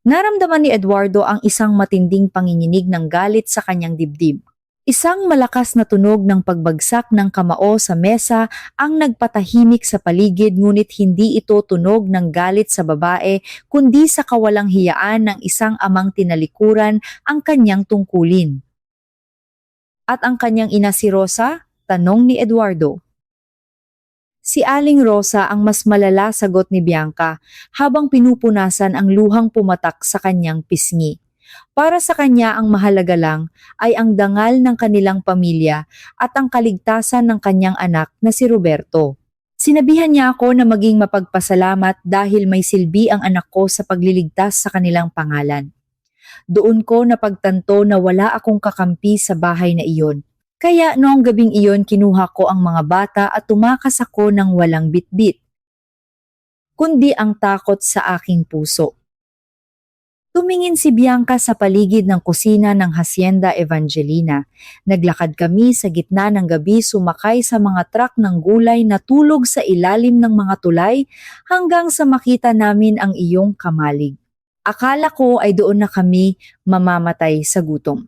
Naramdaman ni Eduardo ang isang matinding panginginig ng galit sa kanyang dibdib. Isang malakas na tunog ng pagbagsak ng kamao sa mesa ang nagpatahimik sa paligid, ngunit hindi ito tunog ng galit sa babae kundi sa kawalang hiyaan ng isang amang tinalikuran ang kanyang tungkulin. At ang kanyang ina si Rosa? Tanong ni Eduardo. Si Aling Rosa ang mas malala, sagot ni Bianca habang pinupunasan ang luhang pumatak sa kanyang pisngi. Para sa kanya ang mahalaga lang ay ang dangal ng kanilang pamilya at ang kaligtasan ng kanyang anak na si Roberto. Sinabihan niya ako na maging mapagpasalamat dahil may silbi ang anak ko sa pagliligtas sa kanilang pangalan. Doon ko napagtanto na wala akong kakampi sa bahay na iyon. Kaya noong gabing iyon kinuha ko ang mga bata at tumakas ako ng walang bitbit, kundi ang takot sa aking puso. Tumingin si Bianca sa paligid ng kusina ng Hacienda Evangelina. Naglakad kami sa gitna ng gabi, sumakay sa mga truck ng gulay na tulog sa ilalim ng mga tulay hanggang sa makita namin ang iyong kamalig. Akala ko ay doon na kami mamamatay sa gutom.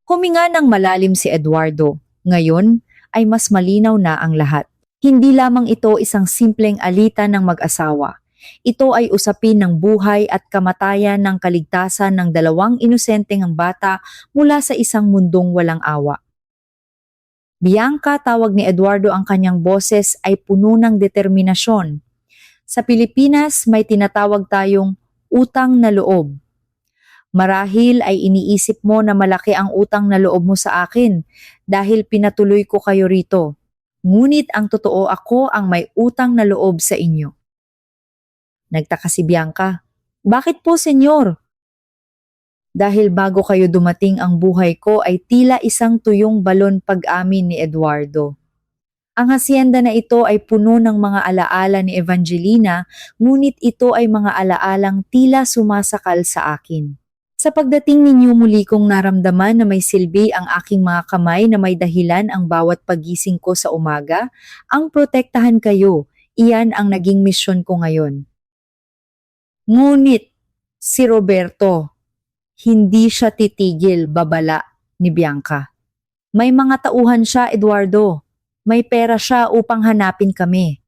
Huminga ng malalim si Eduardo. Ngayon ay mas malinaw na ang lahat. Hindi lamang ito isang simpleng alitan ng mag-asawa. Ito ay usapin ng buhay at kamatayan ng kaligtasan ng dalawang inosenteng ang bata mula sa isang mundong walang awa. Bianca, tawag ni Eduardo, ang kanyang boses ay puno ng determinasyon. Sa Pilipinas may tinatawag tayong utang na loob. Marahil ay iniisip mo na malaki ang utang na loob mo sa akin dahil pinatuloy ko kayo rito. Ngunit ang totoo, ako ang may utang na loob sa inyo. Nagtaka si Bianca. Bakit po, senyor? Dahil bago kayo dumating ang buhay ko ay tila isang tuyong balon, pag-amin ni Eduardo. Ang hacienda na ito ay puno ng mga alaala ni Evangelina, ngunit ito ay mga alaalang tila sumasakal sa akin. Sa pagdating ninyo muli kong naramdaman na may silbi ang aking mga kamay, na may dahilan ang bawat pagising ko sa umaga, ang protektahan kayo. Iyan ang naging misyon ko ngayon. Ngunit si Roberto, hindi siya titigil, babala ni Bianca. May mga tauhan siya, Eduardo. May pera siya upang hanapin kami.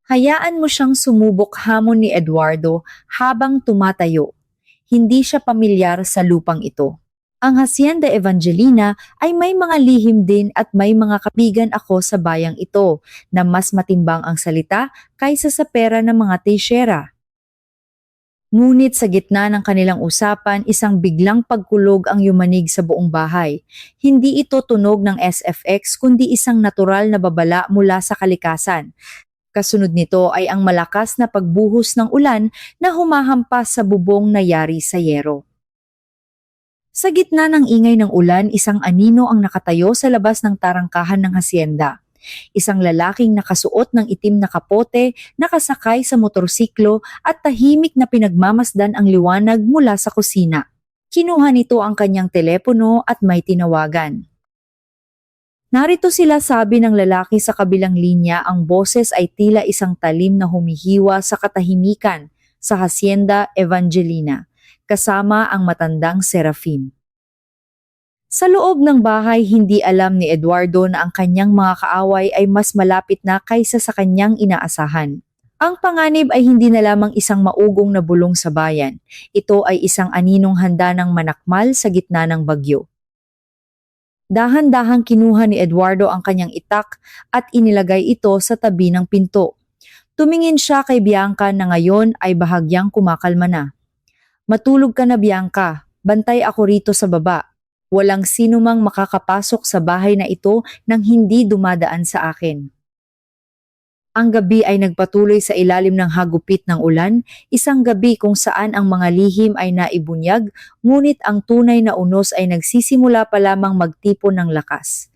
Hayaan mo siyang sumubok, hamon ni Eduardo habang tumatayo. Hindi siya pamilyar sa lupang ito. Ang Hacienda Evangelina ay may mga lihim din at may mga kapigan ako sa bayang ito na mas matimbang ang salita kaysa sa pera ng mga teshera. Ngunit sa gitna ng kanilang usapan, isang biglang pagkulog ang yumanig sa buong bahay. Hindi ito tunog ng SFX kundi isang natural na babala mula sa kalikasan. Kasunod nito ay ang malakas na pagbuhos ng ulan na humahampas sa bubong na yari sa yero. Sa gitna ng ingay ng ulan, isang anino ang nakatayo sa labas ng tarangkahan ng hacienda. Isang lalaking nakasuot ng itim na kapote, nakasakay sa motorsiklo at tahimik na pinagmamasdan ang liwanag mula sa kusina. Kinuha nito ang kanyang telepono at may tinawagan. Narito sila, sabi ng lalaki sa kabilang linya. Ang boses ay tila isang talim na humihiwa sa katahimikan sa Hacienda Evangelina, kasama ang matandang Serafim. Sa loob ng bahay, hindi alam ni Eduardo na ang kanyang mga kaaway ay mas malapit na kaysa sa kanyang inaasahan. Ang panganib ay hindi na lamang isang maugong na bulong sa bayan. Ito ay isang aninong handa ng manakmal sa gitna ng bagyo. Dahan-dahang kinuha ni Eduardo ang kanyang itak at inilagay ito sa tabi ng pinto. Tumingin siya kay Bianca na ngayon ay bahagyang kumakalma na. Matulog ka na, Bianca. Bantay ako rito sa baba. Walang sino mang makakapasok sa bahay na ito nang hindi dumadaan sa akin. Ang gabi ay nagpatuloy sa ilalim ng hagupit ng ulan, isang gabi kung saan ang mga lihim ay naibunyag, ngunit ang tunay na unos ay nagsisimula pa lamang magtipon ng lakas.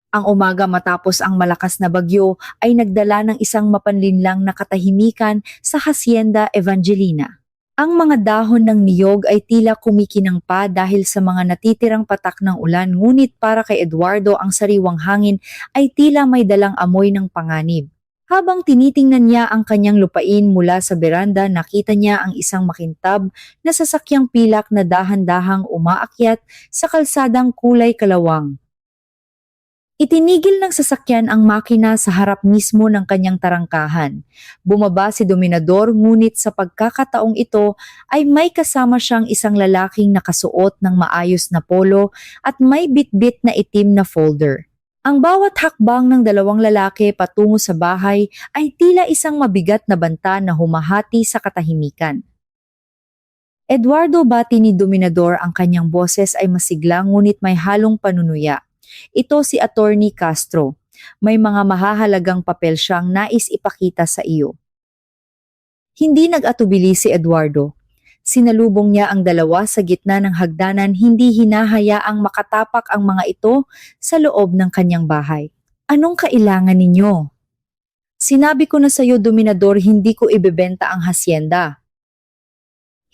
Ang umaga matapos ang malakas na bagyo ay nagdala ng isang mapanlinlang na katahimikan sa Hacienda Evangelina. Ang mga dahon ng niyog ay tila kumikinang pa dahil sa mga natitirang patak ng ulan, ngunit para kay Eduardo ang sariwang hangin ay tila may dalang amoy ng panganib. Habang tinitingnan niya ang kanyang lupain mula sa beranda, nakita niya ang isang makintab na sasakyang pilak na dahan-dahang umaakyat sa kalsadang kulay kalawang. Itinigil ng sasakyan ang makina sa harap mismo ng kanyang tarangkahan. Bumaba si Dominador, ngunit sa pagkakataong ito ay may kasama siyang isang lalaking nakasuot ng maayos na polo at may bitbit na itim na folder. Ang bawat hakbang ng dalawang lalaki patungo sa bahay ay tila isang mabigat na banta na humahati sa katahimikan. Eduardo, bati ni Dominador, ang kanyang boses ay masigla ngunit may halong panunuya. Ito si Attorney Castro. May mga mahahalagang papel siyang nais ipakita sa iyo. Hindi nag-atubili si Eduardo. Sinalubong niya ang dalawa sa gitna ng hagdanan, hindi hinahayaang makatapak ang mga ito sa loob ng kanyang bahay. Anong kailangan ninyo? Sinabi ko na sa iyo, Dominador, hindi ko ibebenta ang hacienda.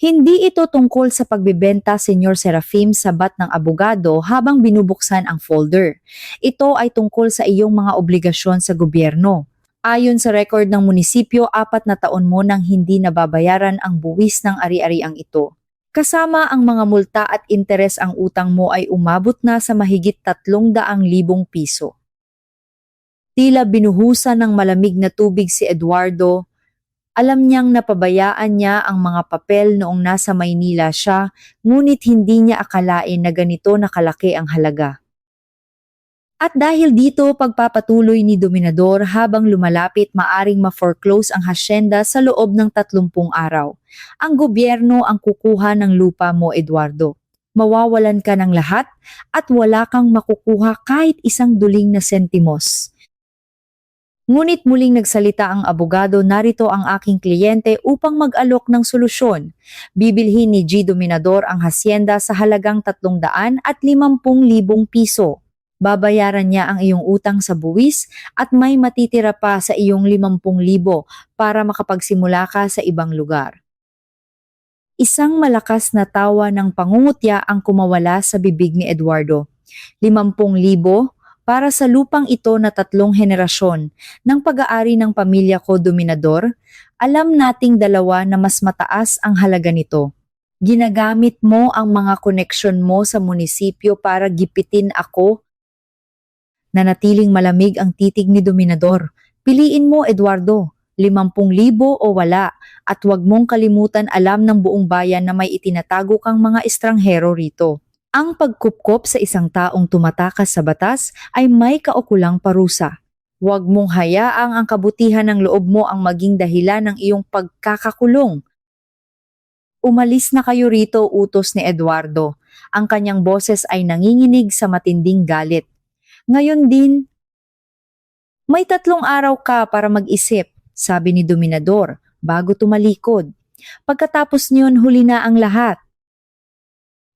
Hindi ito tungkol sa pagbebenta, Senyor Serafim, sabat ng abogado habang binubuksan ang folder. Ito ay tungkol sa iyong mga obligasyon sa gobyerno. Ayon sa record ng munisipyo, 4 na taon mo nang hindi nababayaran ang buwis ng ari-ariang ito. Kasama ang mga multa at interes, ang utang mo ay umabot na sa mahigit 300,000 piso. Tila binuhusan ng malamig na tubig si Eduardo. Alam niyang napabayaan niya ang mga papel noong nasa Maynila siya, ngunit hindi niya akalain na ganito na kalaki ang halaga. At dahil dito, pagpapatuloy ni Dominador, habang lumalapit, maaring ma-foreclose ang hacienda sa loob ng 30 araw. Ang gobyerno ang kukuha ng lupa mo, Eduardo. Mawawalan ka ng lahat at wala kang makukuha kahit isang duling na sentimos. Ngunit muling nagsalita ang abogado, narito ang aking kliyente upang mag-alok ng solusyon. Bibilhin ni G. Dominador ang hacienda sa halagang 350,000 piso. Babayaran niya ang iyong utang sa buwis at may matitira pa sa iyong 50,000 para makapagsimula ka sa ibang lugar. Isang malakas na tawa ng pangungutya ang kumawala sa bibig ni Eduardo. 50,000 para sa lupang ito na 3 henerasyon ng pag-aari ng pamilya ko, Dominador. Alam nating dalawa na mas mataas ang halaga nito. Ginagamit mo ang mga koneksyon mo sa munisipyo para gipitin ako. Nanatiling malamig ang titig ni Dominador. Piliin mo, Eduardo. 50,000 o wala, at huwag mong kalimutan, alam ng buong bayan na may itinatago kang mga estranghero rito. Ang pagkupkop sa isang taong tumatakas sa batas ay may kaukulang parusa. Huwag mong hayaang ang kabutihan ng loob mo ang maging dahilan ng iyong pagkakakulong. Umalis na kayo rito, utos ni Eduardo. Ang kanyang boses ay nanginginig sa matinding galit. Ngayon din, may 3 araw ka para mag-isip, sabi ni Dominador, bago tumalikod. Pagkatapos niyon, huli na ang lahat.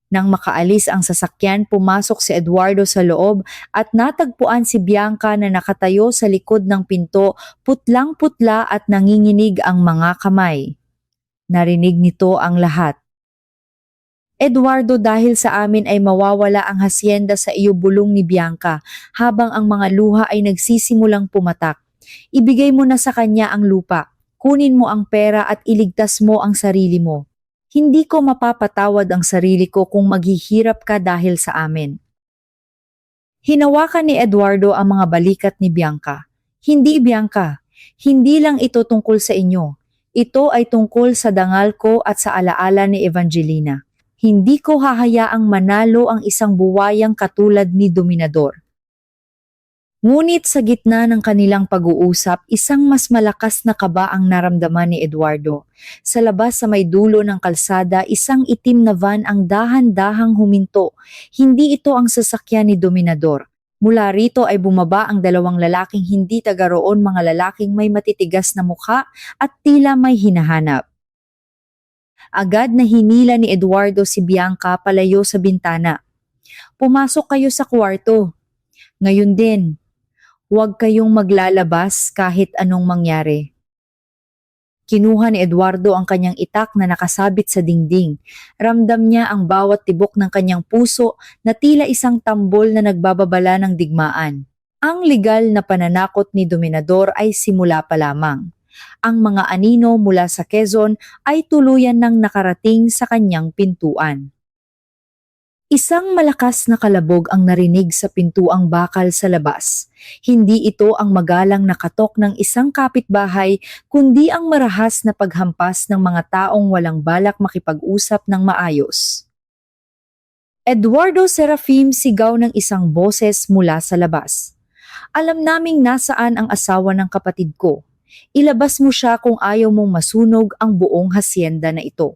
Nang makaalis ang sasakyan, pumasok si Eduardo sa loob at natagpuan si Bianca na nakatayo sa likod ng pinto, putlang-putla at nanginginig ang mga kamay. Narinig nito ang lahat. Eduardo, dahil sa amin ay mawawala ang hacienda sa iyo, bulong ni Bianca, habang ang mga luha ay nagsisimulang pumatak. Ibigay mo na sa kanya ang lupa, kunin mo ang pera at iligtas mo ang sarili mo. Hindi ko mapapatawad ang sarili ko kung maghihirap ka dahil sa amin. Hinawakan ni Eduardo ang mga balikat ni Bianca. Hindi, Bianca. Hindi lang ito tungkol sa inyo. Ito ay tungkol sa dangal ko at sa alaala ni Evangelina. Hindi ko hahayaang manalo ang isang buwayang katulad ni Dominador. Ngunit sa gitna ng kanilang pag-uusap, isang mas malakas na kaba ang naramdaman ni Eduardo. Sa labas sa may dulo ng kalsada, isang itim na van ang dahan-dahang huminto. Hindi ito ang sasakyan ni Dominador. Mula rito ay bumaba ang dalawang lalaking hindi taga roon, mga lalaking may matitigas na mukha at tila may hinahanap. Agad na hinila ni Eduardo si Bianca palayo sa bintana. Pumasok kayo sa kwarto. Ngayon din. Huwag kayong maglalabas kahit anong mangyari. Kinuha ni Eduardo ang kanyang itak na nakasabit sa dingding. Ramdam niya ang bawat tibok ng kanyang puso na tila isang tambol na nagbababala ng digmaan. Ang legal na pananakot ni Dominador ay simula pa lamang. Ang mga anino mula sa Quezon ay tuluyan ng nakarating sa kanyang pintuan. Isang malakas na kalabog ang narinig sa pintuang bakal sa labas. Hindi ito ang magalang na katok ng isang kapitbahay, kundi ang marahas na paghampas ng mga taong walang balak makipag-usap ng maayos. Eduardo Serafim, sigaw ng isang boses mula sa labas. Alam naming nasaan ang asawa ng kapatid ko. Ilabas mo siya kung ayaw mong masunog ang buong hasyenda na ito.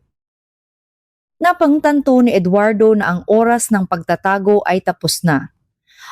Napangtanto ni Eduardo na ang oras ng pagtatago ay tapos na.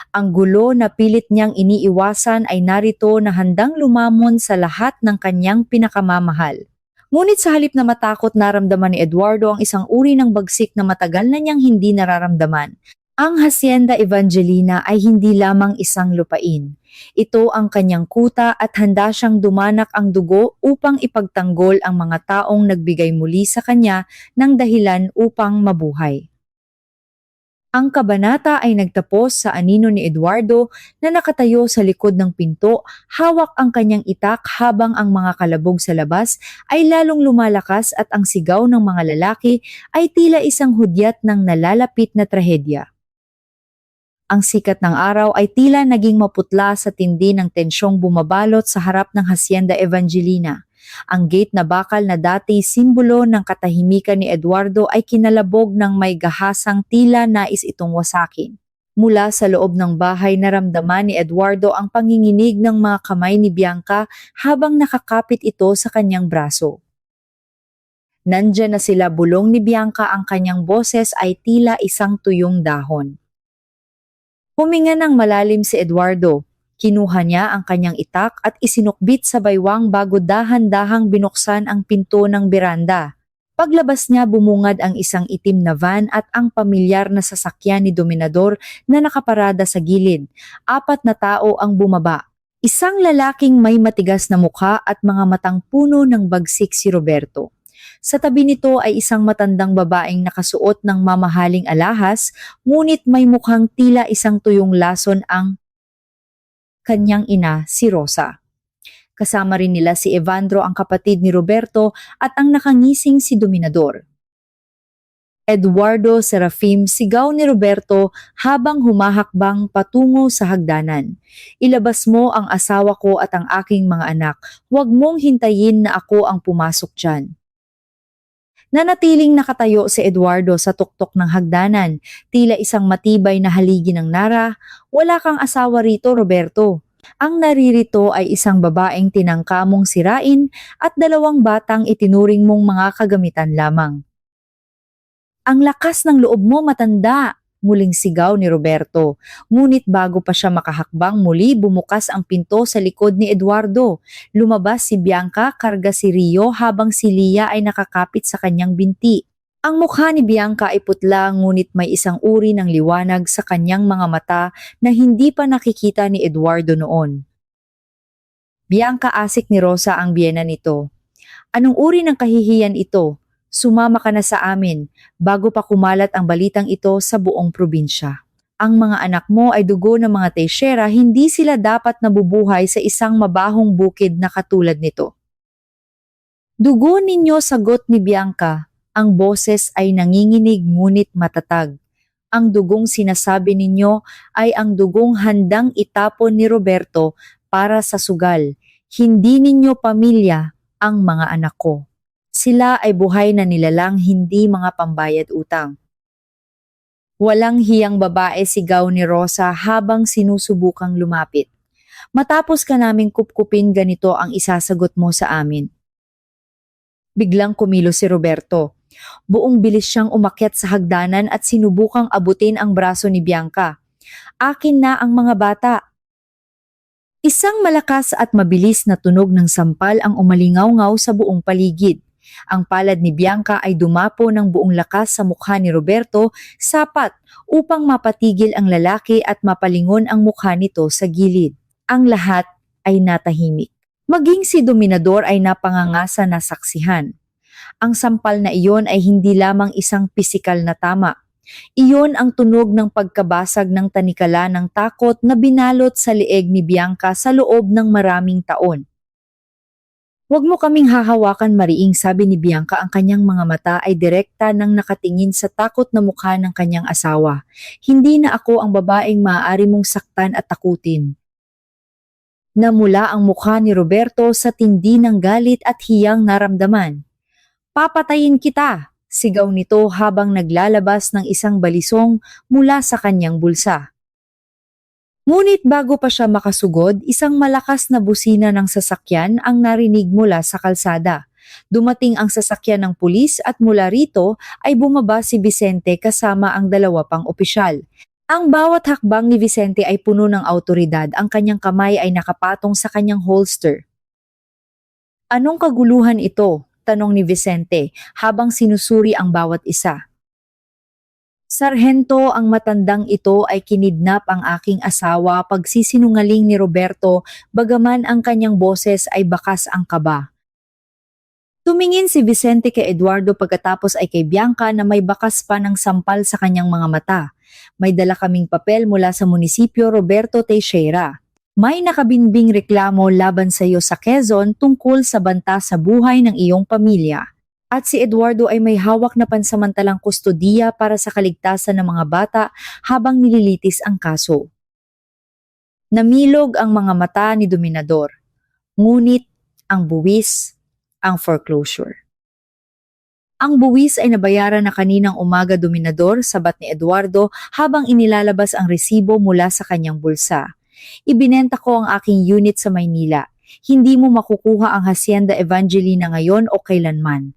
Ang gulo na pilit niyang iniiwasan ay narito na handang lumamon sa lahat ng kanyang pinakamamahal. Ngunit sa halip na matakot, naramdaman ni Eduardo ang isang uri ng bagsik na matagal na niyang hindi nararamdaman. Ang Hacienda Evangelina ay hindi lamang isang lupain. Ito ang kanyang kuta at handa siyang dumanak ang dugo upang ipagtanggol ang mga taong nagbigay muli sa kanya ng dahilan upang mabuhay. Ang kabanata ay nagtapos sa anino ni Eduardo na nakatayo sa likod ng pinto, hawak ang kanyang itak habang ang mga kalabog sa labas ay lalong lumalakas at ang sigaw ng mga lalaki ay tila isang hudyat ng nalalapit na trahedya. Ang sikat ng araw ay tila naging maputla sa tindi ng tensyong bumabalot sa harap ng Hacienda Evangelina. Ang gate na bakal na dati simbolo ng katahimikan ni Eduardo ay kinalabog ng may gahasang tila nais itong wasakin. Mula sa loob ng bahay, naramdaman ni Eduardo ang panginginig ng mga kamay ni Bianca habang nakakapit ito sa kanyang braso. Nandyan na sila, bulong ni Bianca, ang kanyang boses ay tila isang tuyong dahon. Huminga ng malalim si Eduardo. Kinuha niya ang kanyang itak at isinukbit sa baywang bago dahan-dahang binuksan ang pinto ng beranda. Paglabas niya, bumungad ang isang itim na van at ang pamilyar na sasakyan ni Dominador na nakaparada sa gilid. 4 na tao ang bumaba. Isang lalaking may matigas na mukha at mga matang puno ng bagsik, si Roberto. Sa tabi nito ay isang matandang babaeng nakasuot ng mamahaling alahas, ngunit may mukhang tila isang tuyong lason ang kanyang ina, si Rosa. Kasama rin nila si Evandro, ang kapatid ni Roberto, at ang nakangising si Dominador. Eduardo Serafim, sigaw ni Roberto habang humahakbang patungo sa hagdanan. Ilabas mo ang asawa ko at ang aking mga anak. Huwag mong hintayin na ako ang pumasok dyan. Nanatiling nakatayo si Eduardo sa tuktok ng hagdanan, tila isang matibay na haligi ng Nara. Wala kang asawa rito, Roberto. Ang naririto ay isang babaeng tinangka mong sirain at 2 batang itinuring mong mga kagamitan lamang. Ang lakas ng loob mo, matanda! Muling sigaw ni Roberto. Ngunit bago pa siya makahakbang, muli bumukas ang pinto sa likod ni Eduardo. Lumabas si Bianca, karga si Rio habang si Lia ay nakakapit sa kanyang binti. Ang mukha ni Bianca ay putla, ngunit may isang uri ng liwanag sa kanyang mga mata na hindi pa nakikita ni Eduardo noon. Bianca, asik ni Rosa ang biyena nito. Anong uri ng kahihiyan ito? Sumama ka na sa amin bago pa kumalat ang balitang ito sa buong probinsya. Ang mga anak mo ay dugo ng mga Teixeira, hindi sila dapat nabubuhay sa isang mabahong bukid na katulad nito. Dugo ninyo, sagot ni Bianca. Ang boses ay nanginginig ngunit matatag. Ang dugong sinasabi ninyo ay ang dugong handang itapon ni Roberto para sa sugal. Hindi ninyo pamilya ang mga anak ko. Sila ay buhay na nilalang, hindi mga pambayad utang. Walang hiyang babae, sigaw ni Rosa habang sinusubukang lumapit. Matapos ka naming kupkupin, ganito ang isasagot mo sa amin. Biglang kumilos si Roberto. Buong bilis siyang umakyat sa hagdanan at sinubukang abutin ang braso ni Bianca. Akin na ang mga bata. Isang malakas at mabilis na tunog ng sampal ang umalingaw-ngaw sa buong paligid. Ang palad ni Bianca ay dumapo ng buong lakas sa mukha ni Roberto, sapat upang mapatigil ang lalaki at mapalingon ang mukha nito sa gilid. Ang lahat ay natahimik. Maging si Dominador ay napangangasa na saksihan. Ang sampal na iyon ay hindi lamang isang pisikal na tama. Iyon ang tunog ng pagkabasag ng tanikala ng takot na binalot sa leeg ni Bianca sa loob ng maraming taon. Huwag mo kaming hahawakan, Mariing, sabi ni Bianca. Ang kanyang mga mata ay direkta nang nakatingin sa takot na mukha ng kanyang asawa. Hindi na ako ang babaeng maaari mong saktan at takutin. Namula ang mukha ni Roberto sa tindi ng galit at hiyang naramdaman. Papatayin kita! Sigaw nito habang naglalabas ng isang balisong mula sa kanyang bulsa. Ngunit bago pa siya makasugod, isang malakas na busina ng sasakyan ang narinig mula sa kalsada. Dumating ang sasakyan ng pulis at mula rito ay bumaba si Vicente kasama ang dalawa pang opisyal. Ang bawat hakbang ni Vicente ay puno ng awtoridad, ang kanyang kamay ay nakapatong sa kanyang holster. Anong kaguluhan ito? Tanong ni Vicente habang sinusuri ang bawat isa. Sarhento, ang matandang ito ay kinidnap ang aking asawa, pagsisinungaling ni Roberto, bagaman ang kanyang boses ay bakas ang kaba. Tumingin si Vicente kay Eduardo pagkatapos ay kay Bianca na may bakas pa ng sampal sa kanyang mga mata. May dala kaming papel mula sa munisipyo, Roberto Teixeira. May nakabinbing reklamo laban sa iyo sa Quezon tungkol sa banta sa buhay ng iyong pamilya. At si Eduardo ay may hawak na pansamantalang kustodiya para sa kaligtasan ng mga bata habang nililitis ang kaso. Namilog ang mga mata ni Dominador. Ngunit ang buwis, ang foreclosure. Ang buwis ay nabayaran na kaninang umaga, Dominador, sabat ni Eduardo habang inilalabas ang resibo mula sa kanyang bulsa. Ibinenta ko ang aking unit sa Maynila. Hindi mo makukuha ang Hacienda Evangelina ngayon o kailanman.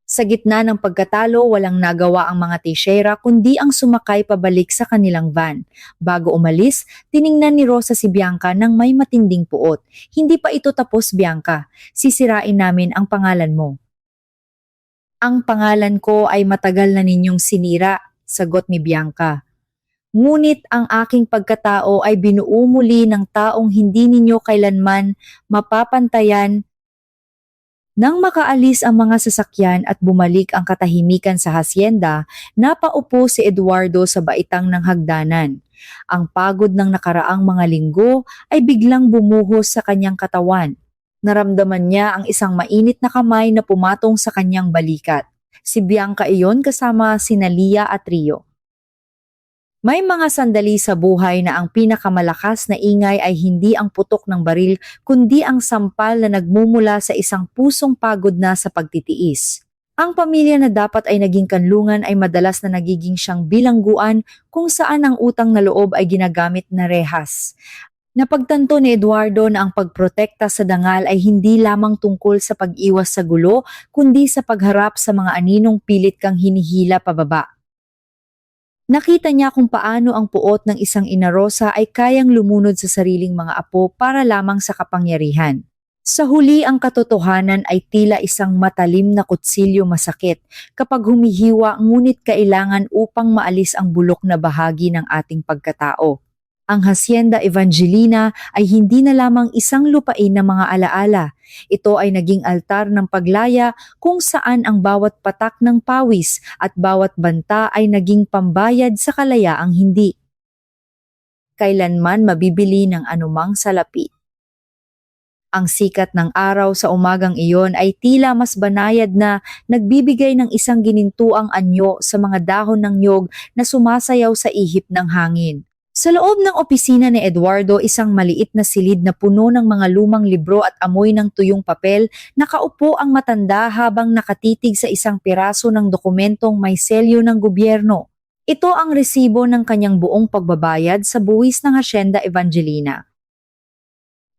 Sa gitna ng pagkatalo, walang nagawa ang mga Teixeira kundi ang sumakay pabalik sa kanilang van. Bago umalis, tiningnan ni Rosa si Bianca ng may matinding puot. Hindi pa ito tapos, Bianca. Sisirain namin ang pangalan mo. Ang pangalan ko ay matagal na ninyong sinira, sagot ni Bianca. Ngunit ang aking pagkatao ay binuo muli ng taong hindi ninyo kailanman mapapantayan. Nang makaalis ang mga sasakyan at bumalik ang katahimikan sa hacienda, napaupo si Eduardo sa baitang ng hagdanan. Ang pagod ng nakaraang mga linggo ay biglang bumuhos sa kanyang katawan. Naramdaman niya ang isang mainit na kamay na pumatong sa kanyang balikat. Si Bianca iyon kasama sina Lia at Rio. May mga sandali sa buhay na ang pinakamalakas na ingay ay hindi ang putok ng baril, kundi ang sampal na nagmumula sa isang pusong pagod na sa pagtitiis. Ang pamilya na dapat ay naging kanlungan ay madalas na nagiging siyang bilangguan kung saan ang utang na loob ay ginagamit na rehas. Napagtanto ni Eduardo na ang pagprotekta sa dangal ay hindi lamang tungkol sa pag-iwas sa gulo, kundi sa pagharap sa mga aninong pilit kang hinihila pababa. Nakita niya kung paano ang puot ng isang ina Rosa ay kayang lumunod sa sariling mga apo para lamang sa kapangyarihan. Sa huli, ang katotohanan ay tila isang matalim na kutsilyo, masakit kapag humihiwa, ngunit kailangan upang maalis ang bulok na bahagi ng ating pagkatao. Ang Hacienda Evangelina ay hindi na lamang isang lupain ng mga alaala. Ito ay naging altar ng paglaya kung saan ang bawat patak ng pawis at bawat banta ay naging pambayad sa kalayaang hindi kailanman mabibili ng anumang salapi. Ang sikat ng araw sa umagang iyon ay tila mas banayad na nagbibigay ng isang ginintuang anyo sa mga dahon ng niyog na sumasayaw sa ihip ng hangin. Sa loob ng opisina ni Eduardo, isang maliit na silid na puno ng mga lumang libro at amoy ng tuyong papel, nakaupo ang matanda habang nakatitig sa isang piraso ng dokumentong may selyo ng gobyerno. Ito ang resibo ng kanyang buong pagbabayad sa buwis ng Hacienda Evangelina.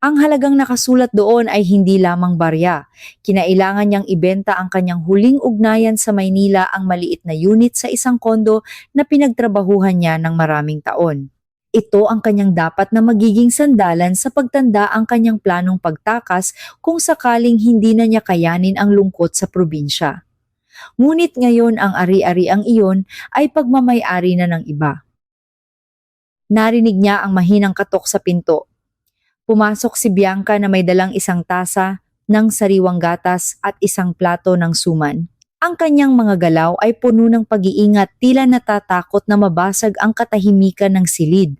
Ang halagang nakasulat doon ay hindi lamang barya. Kinailangan niyang ibenta ang kanyang huling ugnayan sa Maynila, ang maliit na unit sa isang kondo na pinagtrabahuhan niya ng maraming taon. Ito ang kanyang dapat na magiging sandalan sa pagtanda ang kanyang planong pagtakas kung sakaling hindi na niya kayanin ang lungkot sa probinsya. Ngunit ngayon ang ari-ariang iyon ay pagmamay-ari na ng iba. Narinig niya ang mahinang katok sa pinto. Pumasok si Bianca na may dalang isang tasa ng sariwang gatas at isang plato ng suman. Ang kanyang mga galaw ay puno ng pag-iingat, tila natatakot na mabasag ang katahimikan ng silid.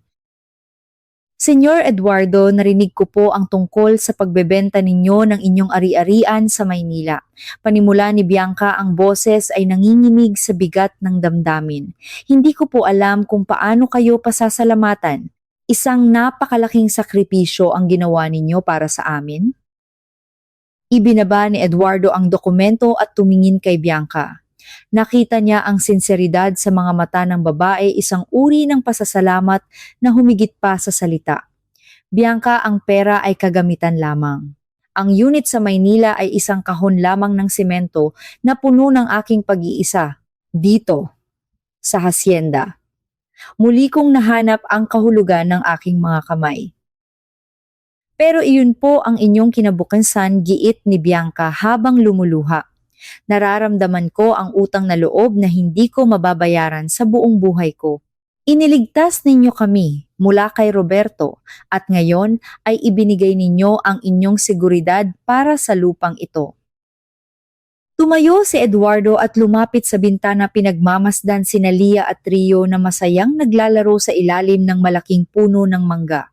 Senyor Eduardo, narinig ko po ang tungkol sa pagbebenta ninyo ng inyong ari-arian sa Maynila. Panimula ni Bianca, ang boses ay nanginginig sa bigat ng damdamin. Hindi ko po alam kung paano kayo pasasalamatan. Isang napakalaking sakripisyo ang ginawa ninyo para sa amin. Ibinaba ni Eduardo ang dokumento at tumingin kay Bianca. Nakita niya ang sinseridad sa mga mata ng babae, isang uri ng pasasalamat na humigit pa sa salita. Bianca, ang pera ay kagamitan lamang. Ang unit sa Maynila ay isang kahon lamang ng semento na puno ng aking pag-iisa. Dito, sa hacienda. Muli kong nahanap ang kahulugan ng aking mga kamay. Pero iyon po ang inyong kinabukasan, giit ni Bianca habang lumuluha. Nararamdaman ko ang utang na loob na hindi ko mababayaran sa buong buhay ko. Iniligtas ninyo kami mula kay Roberto at ngayon ay ibinigay ninyo ang inyong seguridad para sa lupang ito. Tumayo si Eduardo at lumapit sa bintana, pinagmamasdan sina Lia at Rio na masayang naglalaro sa ilalim ng malaking puno ng mangga.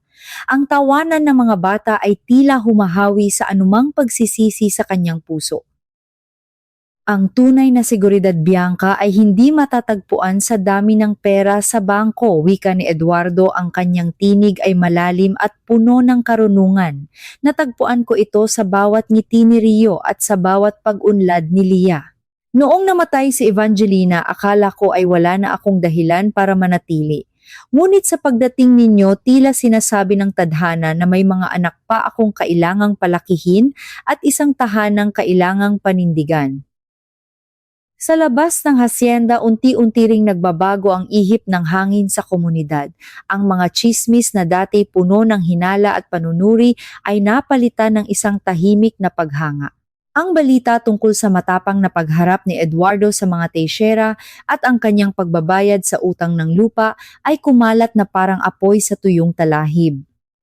Ang tawanan ng mga bata ay tila humahawi sa anumang pagsisisi sa kanyang puso. Ang tunay na seguridad, Bianca, ay hindi matatagpuan sa dami ng pera sa bangko, wika ni Eduardo. Ang kanyang tinig ay malalim at puno ng karunungan. Natagpuan ko ito sa bawat ngiti ni Rio at sa bawat pag-unlad ni Lia. Noong namatay si Evangelina, akala ko ay wala na akong dahilan para manatili. Ngunit sa pagdating ninyo, tila sinasabi ng tadhana na may mga anak pa akong kailangang palakihin at isang tahanang kailangang panindigan. Sa labas ng hacienda, unti-unti ring nagbabago ang ihip ng hangin sa komunidad. Ang mga tsismis na dati puno ng hinala at panunuri ay napalitan ng isang tahimik na paghanga. Ang balita tungkol sa matapang na pagharap ni Eduardo sa mga Teixeira at ang kanyang pagbabayad sa utang ng lupa ay kumalat na parang apoy sa tuyong talahib.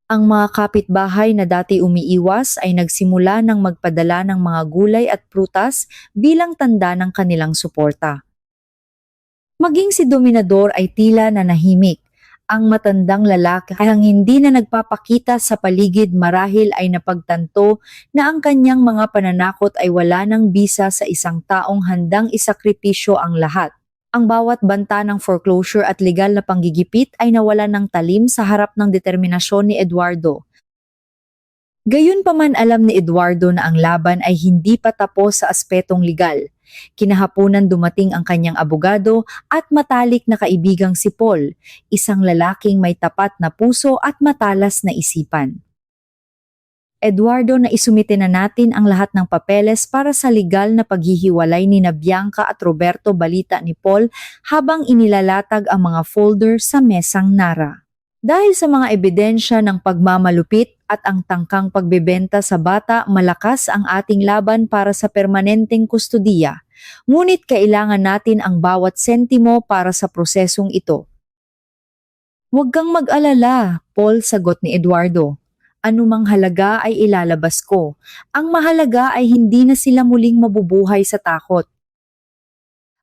Ang mga kapitbahay na dati umiiwas ay nagsimula ng magpadala ng mga gulay at prutas bilang tanda ng kanilang suporta. Maging si Dominador ay tila nanahimik. Ang matandang lalaki ay hindi na nagpapakita sa paligid, marahil ay napagtanto na ang kanyang mga pananakot ay wala ng bisa sa isang taong handang isakripisyo ang lahat. Ang bawat banta ng foreclosure at legal na panggigipit ay nawalan ng talim sa harap ng determinasyon ni Eduardo. Gayunpaman, alam ni Eduardo na ang laban ay hindi pa tapos sa aspetong legal. Kinahaponan dumating ang kanyang abogado at matalik na kaibigang si Paul, isang lalaking may tapat na puso at matalas na isipan. Eduardo, na isumite na natin ang lahat ng papeles para sa legal na paghihiwalay ni Bianca at Roberto, balita ni Paul habang inilalatag ang mga folder sa mesang Nara. Dahil sa mga ebidensya ng pagmamalupit at ang tangkang pagbebenta sa bata, malakas ang ating laban para sa permanenteng kustudiya. Ngunit kailangan natin ang bawat sentimo para sa prosesong ito. Huwag kang mag-alala, Paul, sagot ni Eduardo. Anumang halaga ay ilalabas ko. Ang mahalaga ay hindi na sila muling mabubuhay sa takot.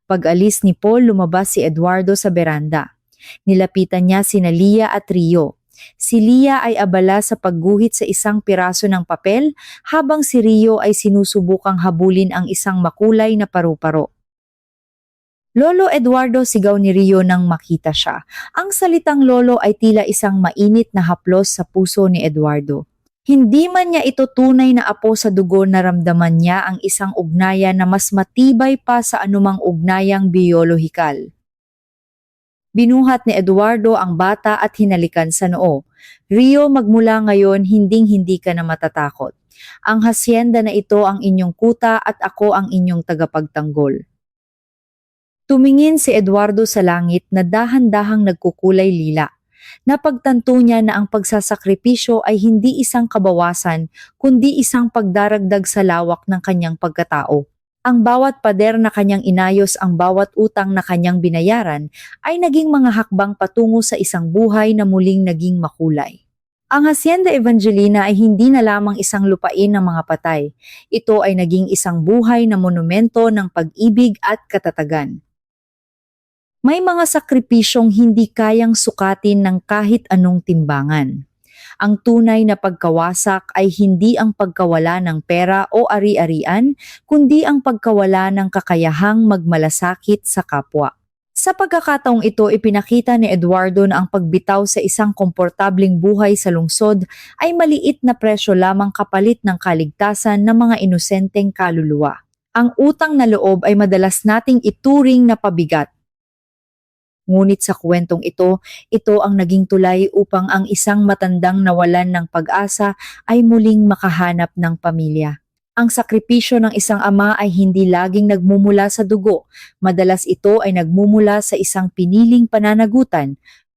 Pag-alis ni Paul, lumabas si Eduardo sa beranda. Nilapitan niya sina Lia at Rio. Si Lia ay abala sa pagguhit sa isang piraso ng papel, habang si Rio ay sinusubukang habulin ang isang makulay na paru-paro. Lolo Eduardo, sigaw ni Rio nang makita siya. Ang salitang lolo ay tila isang mainit na haplos sa puso ni Eduardo. Hindi man niya ito tunay na apo sa dugo, naramdaman niya ang isang ugnayan na mas matibay pa sa anumang ugnayang biolohikal. Binuhat ni Eduardo ang bata at hinalikan sa noo. Rio, magmula ngayon, hinding-hindi ka na matatakot. Ang hasyenda na ito ang inyong kuta at ako ang inyong tagapagtanggol. Tumingin si Eduardo sa langit na dahan-dahang nagkukulay lila. Napagtanto niya na ang pagsasakripisyo ay hindi isang kabawasan, kundi isang pagdaragdag sa lawak ng kanyang pagkatao. Ang bawat pader na kanyang inayos, ang bawat utang na kanyang binayaran, ay naging mga hakbang patungo sa isang buhay na muling naging makulay. Ang Hacienda Evangelina ay hindi na lamang isang lupain ng mga patay. Ito ay naging isang buhay na monumento ng pag-ibig at katatagan. May mga sakripisyong hindi kayang sukatin ng kahit anong timbangan. Ang tunay na pagkawasak ay hindi ang pagkawala ng pera o ari-arian, kundi ang pagkawala ng kakayahang magmalasakit sa kapwa. Sa pagkakataong ito, ipinakita ni Eduardo na ang pagbitaw sa isang komportabling buhay sa lungsod ay maliit na presyo lamang kapalit ng kaligtasan ng mga inosenteng kaluluwa. Ang utang na loob ay madalas nating ituring na pabigat. Ngunit sa kwentong ito ang naging tulay upang ang isang matandang nawalan ng pag-asa ay muling makahanap ng pamilya. Ang sakripisyo ng isang ama ay hindi laging nagmumula sa dugo. Madalas ito ay nagmumula sa isang piniling pananagutan.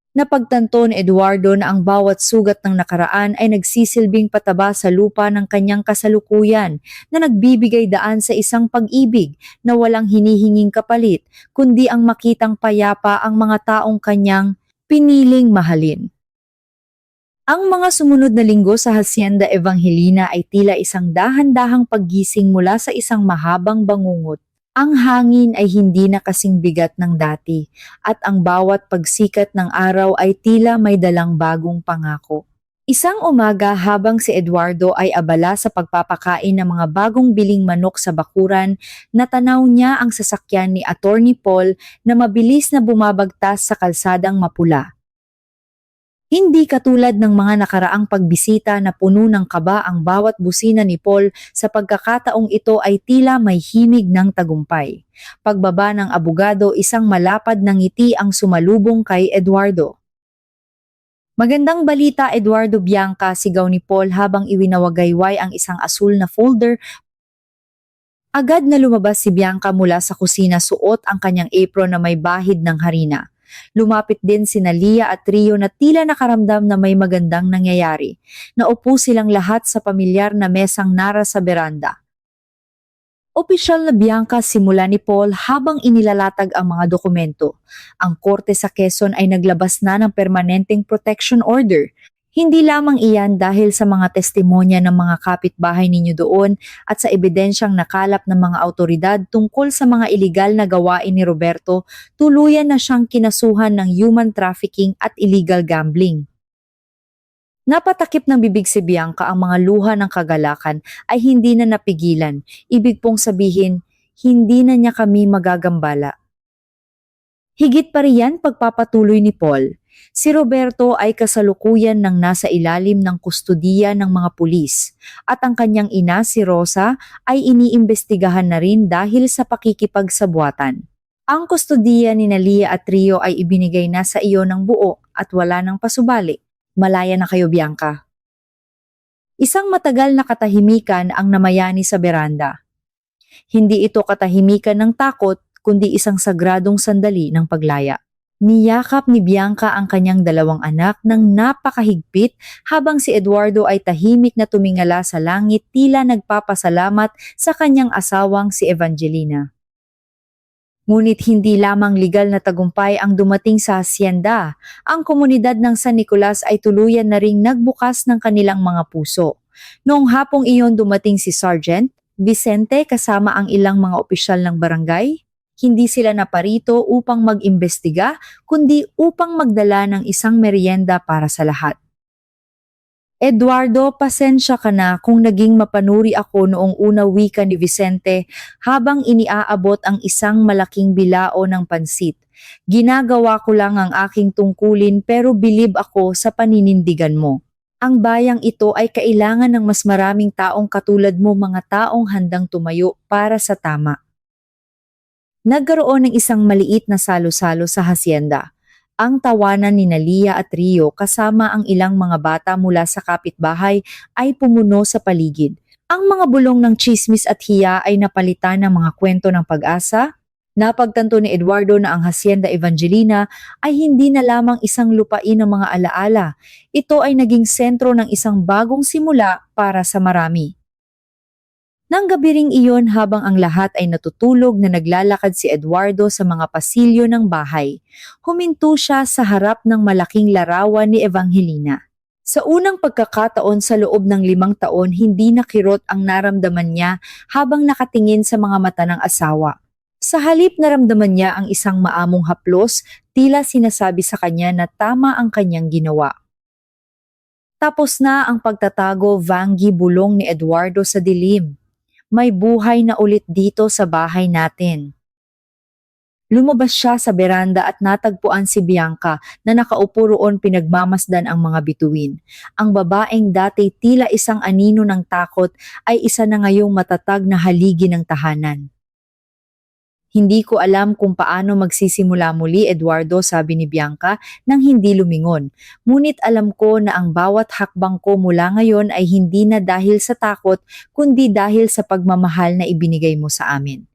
Napagtanto ni Eduardo na ang bawat sugat ng nakaraan ay nagsisilbing pataba sa lupa ng kanyang kasalukuyan na nagbibigay daan sa isang pag-ibig na walang hinihinging kapalit, kundi ang makitang payapa ang mga taong kanyang piniling mahalin. Ang mga sumunod na linggo sa Hacienda Evangelina ay tila isang dahan-dahang paggising mula sa isang mahabang bangungot. Ang hangin ay hindi na kasing bigat ng dati at ang bawat pagsikat ng araw ay tila may dalang bagong pangako. Isang umaga habang si Eduardo ay abala sa pagpapakain ng mga bagong biling manok sa bakuran, natanaw niya ang sasakyan ni Attorney Paul na mabilis na bumabagtas sa kalsadang mapula. Hindi katulad ng mga nakaraang pagbisita na puno ng kaba ang bawat busina ni Paul, sa pagkakataong ito ay tila may himig ng tagumpay. Pagbaba ng abogado, isang malapad na ngiti ang sumalubong kay Eduardo. Magandang balita, Eduardo Bianca, sigaw ni Paul habang iwinawagayway ang isang asul na folder. Agad na lumabas si Bianca mula sa kusina, suot ang kanyang apron na may bahid ng harina. Lumapit din sina Lia at Rio na tila nakaramdam na may magandang nangyayari. Naupo silang lahat sa pamilyar na mesang nara sa beranda. Opisyal na Bianca, simula ni Paul habang inilalatag ang mga dokumento. Ang korte sa Quezon ay naglabas na ng permanenteng protection order. Hindi lamang iyan dahil sa mga testimonya ng mga kapitbahay ninyo doon at sa ebidensyang nakalap ng mga autoridad tungkol sa mga iligal na gawain ni Roberto, tuluyan na siyang kinasuhan ng human trafficking at illegal gambling. Napatakip ng bibig si Bianca, ang mga luha ng kagalakan ay hindi na napigilan. Ibig pong sabihin, hindi na niya kami magagambala. Higit pa riyan, pagpapatuloy ni Paul, si Roberto ay kasalukuyan ng nasa ilalim ng kustudiya ng mga pulis at ang kanyang ina, si Rosa, ay iniimbestigahan na rin dahil sa pakikipagsabwatan. Ang kustudiya ni Lia at Rio ay ibinigay na sa iyo ng buo at wala ng pasubali. Malaya na kayo, Bianca. Isang matagal na katahimikan ang namayani sa beranda. Hindi ito katahimikan ng takot, kundi isang sagradong sandali ng paglaya. Niyakap ni Bianca ang kanyang dalawang anak ng napakahigpit habang si Eduardo ay tahimik na tumingala sa langit, tila nagpapasalamat sa kanyang asawang si Evangelina. Ngunit hindi lamang legal na tagumpay ang dumating sa hacienda. Ang komunidad ng San Nicolas ay tuluyan na ring nagbukas ng kanilang mga puso. Noong hapong iyon dumating si Sergeant Vicente kasama ang ilang mga opisyal ng barangay. Hindi sila naparito upang mag-imbestiga, kundi upang magdala ng isang merienda para sa lahat. Eduardo, pasensya ka na kung naging mapanuri ako noong una, wika ni Vicente habang iniaabot ang isang malaking bilao ng pansit. Ginagawa ko lang ang aking tungkulin pero bilib ako sa paninindigan mo. Ang bayang ito ay kailangan ng mas maraming taong katulad mo, mga taong handang tumayo para sa tama. Nagkaroon ng isang maliit na salo-salo sa hasyenda. Ang tawanan ni Lia at Rio kasama ang ilang mga bata mula sa kapitbahay ay pumuno sa paligid. Ang mga bulong ng tsismis at hiya ay napalitan ng mga kwento ng pag-asa. Napagtanto ni Eduardo na ang Hacienda Evangelina ay hindi na lamang isang lupain ng mga alaala. Ito ay naging sentro ng isang bagong simula para sa marami. Nang gabi ring iyon, habang ang lahat ay natutulog na naglalakad si Eduardo sa mga pasilyo ng bahay, huminto siya sa harap ng malaking larawan ni Evangelina. Sa unang pagkakataon sa loob ng 5 taon, hindi nakirot ang naramdaman niya habang nakatingin sa mga mata ng asawa. Sa halip naramdaman niya ang isang maamong haplos, tila sinasabi sa kanya na tama ang kanyang ginawa. Tapos na ang pagtatago, Vangie, bulong ni Eduardo sa dilim. May buhay na ulit dito sa bahay natin. Lumabas siya sa beranda at natagpuan si Bianca na nakaupo roon, pinagmamasdan ang mga bituin. Ang babaeng dati tila isang anino ng takot ay isa na ngayong matatag na haligi ng tahanan. Hindi ko alam kung paano magsisimula muli, Eduardo, sabi ni Bianca nang hindi lumingon. Ngunit alam ko na ang bawat hakbang ko mula ngayon ay hindi na dahil sa takot, kundi dahil sa pagmamahal na ibinigay mo sa amin.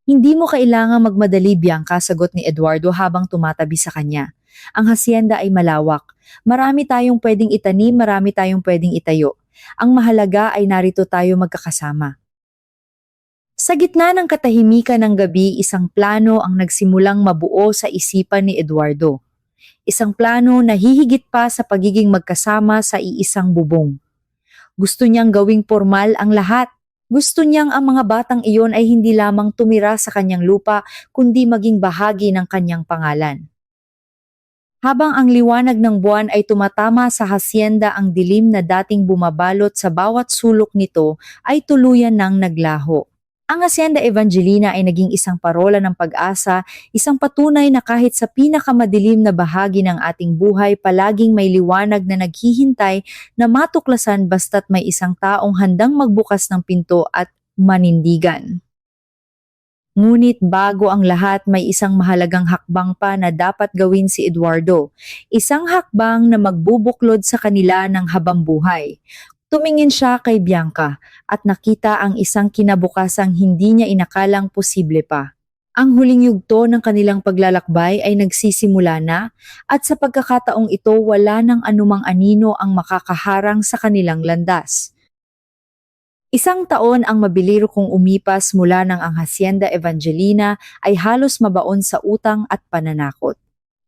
Hindi mo kailangang magmadali, Bianca, sagot ni Eduardo habang tumatabi sa kanya. Ang hasyenda ay malawak. Marami tayong pwedeng itanim, marami tayong pwedeng itayo. Ang mahalaga ay narito tayo magkakasama. Sa gitna ng katahimikan ng gabi, isang plano ang nagsimulang mabuo sa isipan ni Eduardo. Isang plano na hihigit pa sa pagiging magkasama sa iisang bubong. Gusto niyang gawing formal ang lahat. Gusto niyang ang mga batang iyon ay hindi lamang tumira sa kanyang lupa, kundi maging bahagi ng kanyang pangalan. Habang ang liwanag ng buwan ay tumatama sa hasyenda, ang dilim na dating bumabalot sa bawat sulok nito ay tuluyan ng naglaho. Ang Hacienda Evangelina ay naging isang parola ng pag-asa, isang patunay na kahit sa pinakamadilim na bahagi ng ating buhay, palaging may liwanag na naghihintay na matuklasan basta't may isang taong handang magbukas ng pinto at manindigan. Ngunit bago ang lahat, may isang mahalagang hakbang pa na dapat gawin si Eduardo. Isang hakbang na magbubuklod sa kanila ng habambuhay. Tumingin siya kay Bianca at nakita ang isang kinabukasang hindi niya inakalang posible pa. Ang huling yugto ng kanilang paglalakbay ay nagsisimula na at sa pagkakataong ito wala nang anumang anino ang makakaharang sa kanilang landas. 1 taon ang mabiliro kong umipas mula nang ang Hacienda Evangelina ay halos mabaon sa utang at pananakot.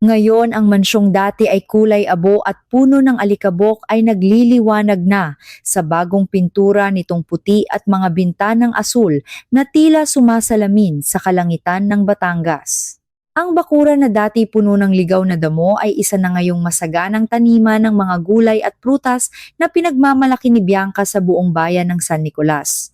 Ngayon ang mansyong dati ay kulay abo at puno ng alikabok ay nagliliwanag na sa bagong pintura nitong puti at mga bintanang asul na tila sumasalamin sa kalangitan ng Batangas. Ang bakuran na dati puno ng ligaw na damo ay isa na ngayong masaganang taniman ng mga gulay at prutas na pinagmamalaki ni Bianca sa buong bayan ng San Nicolas.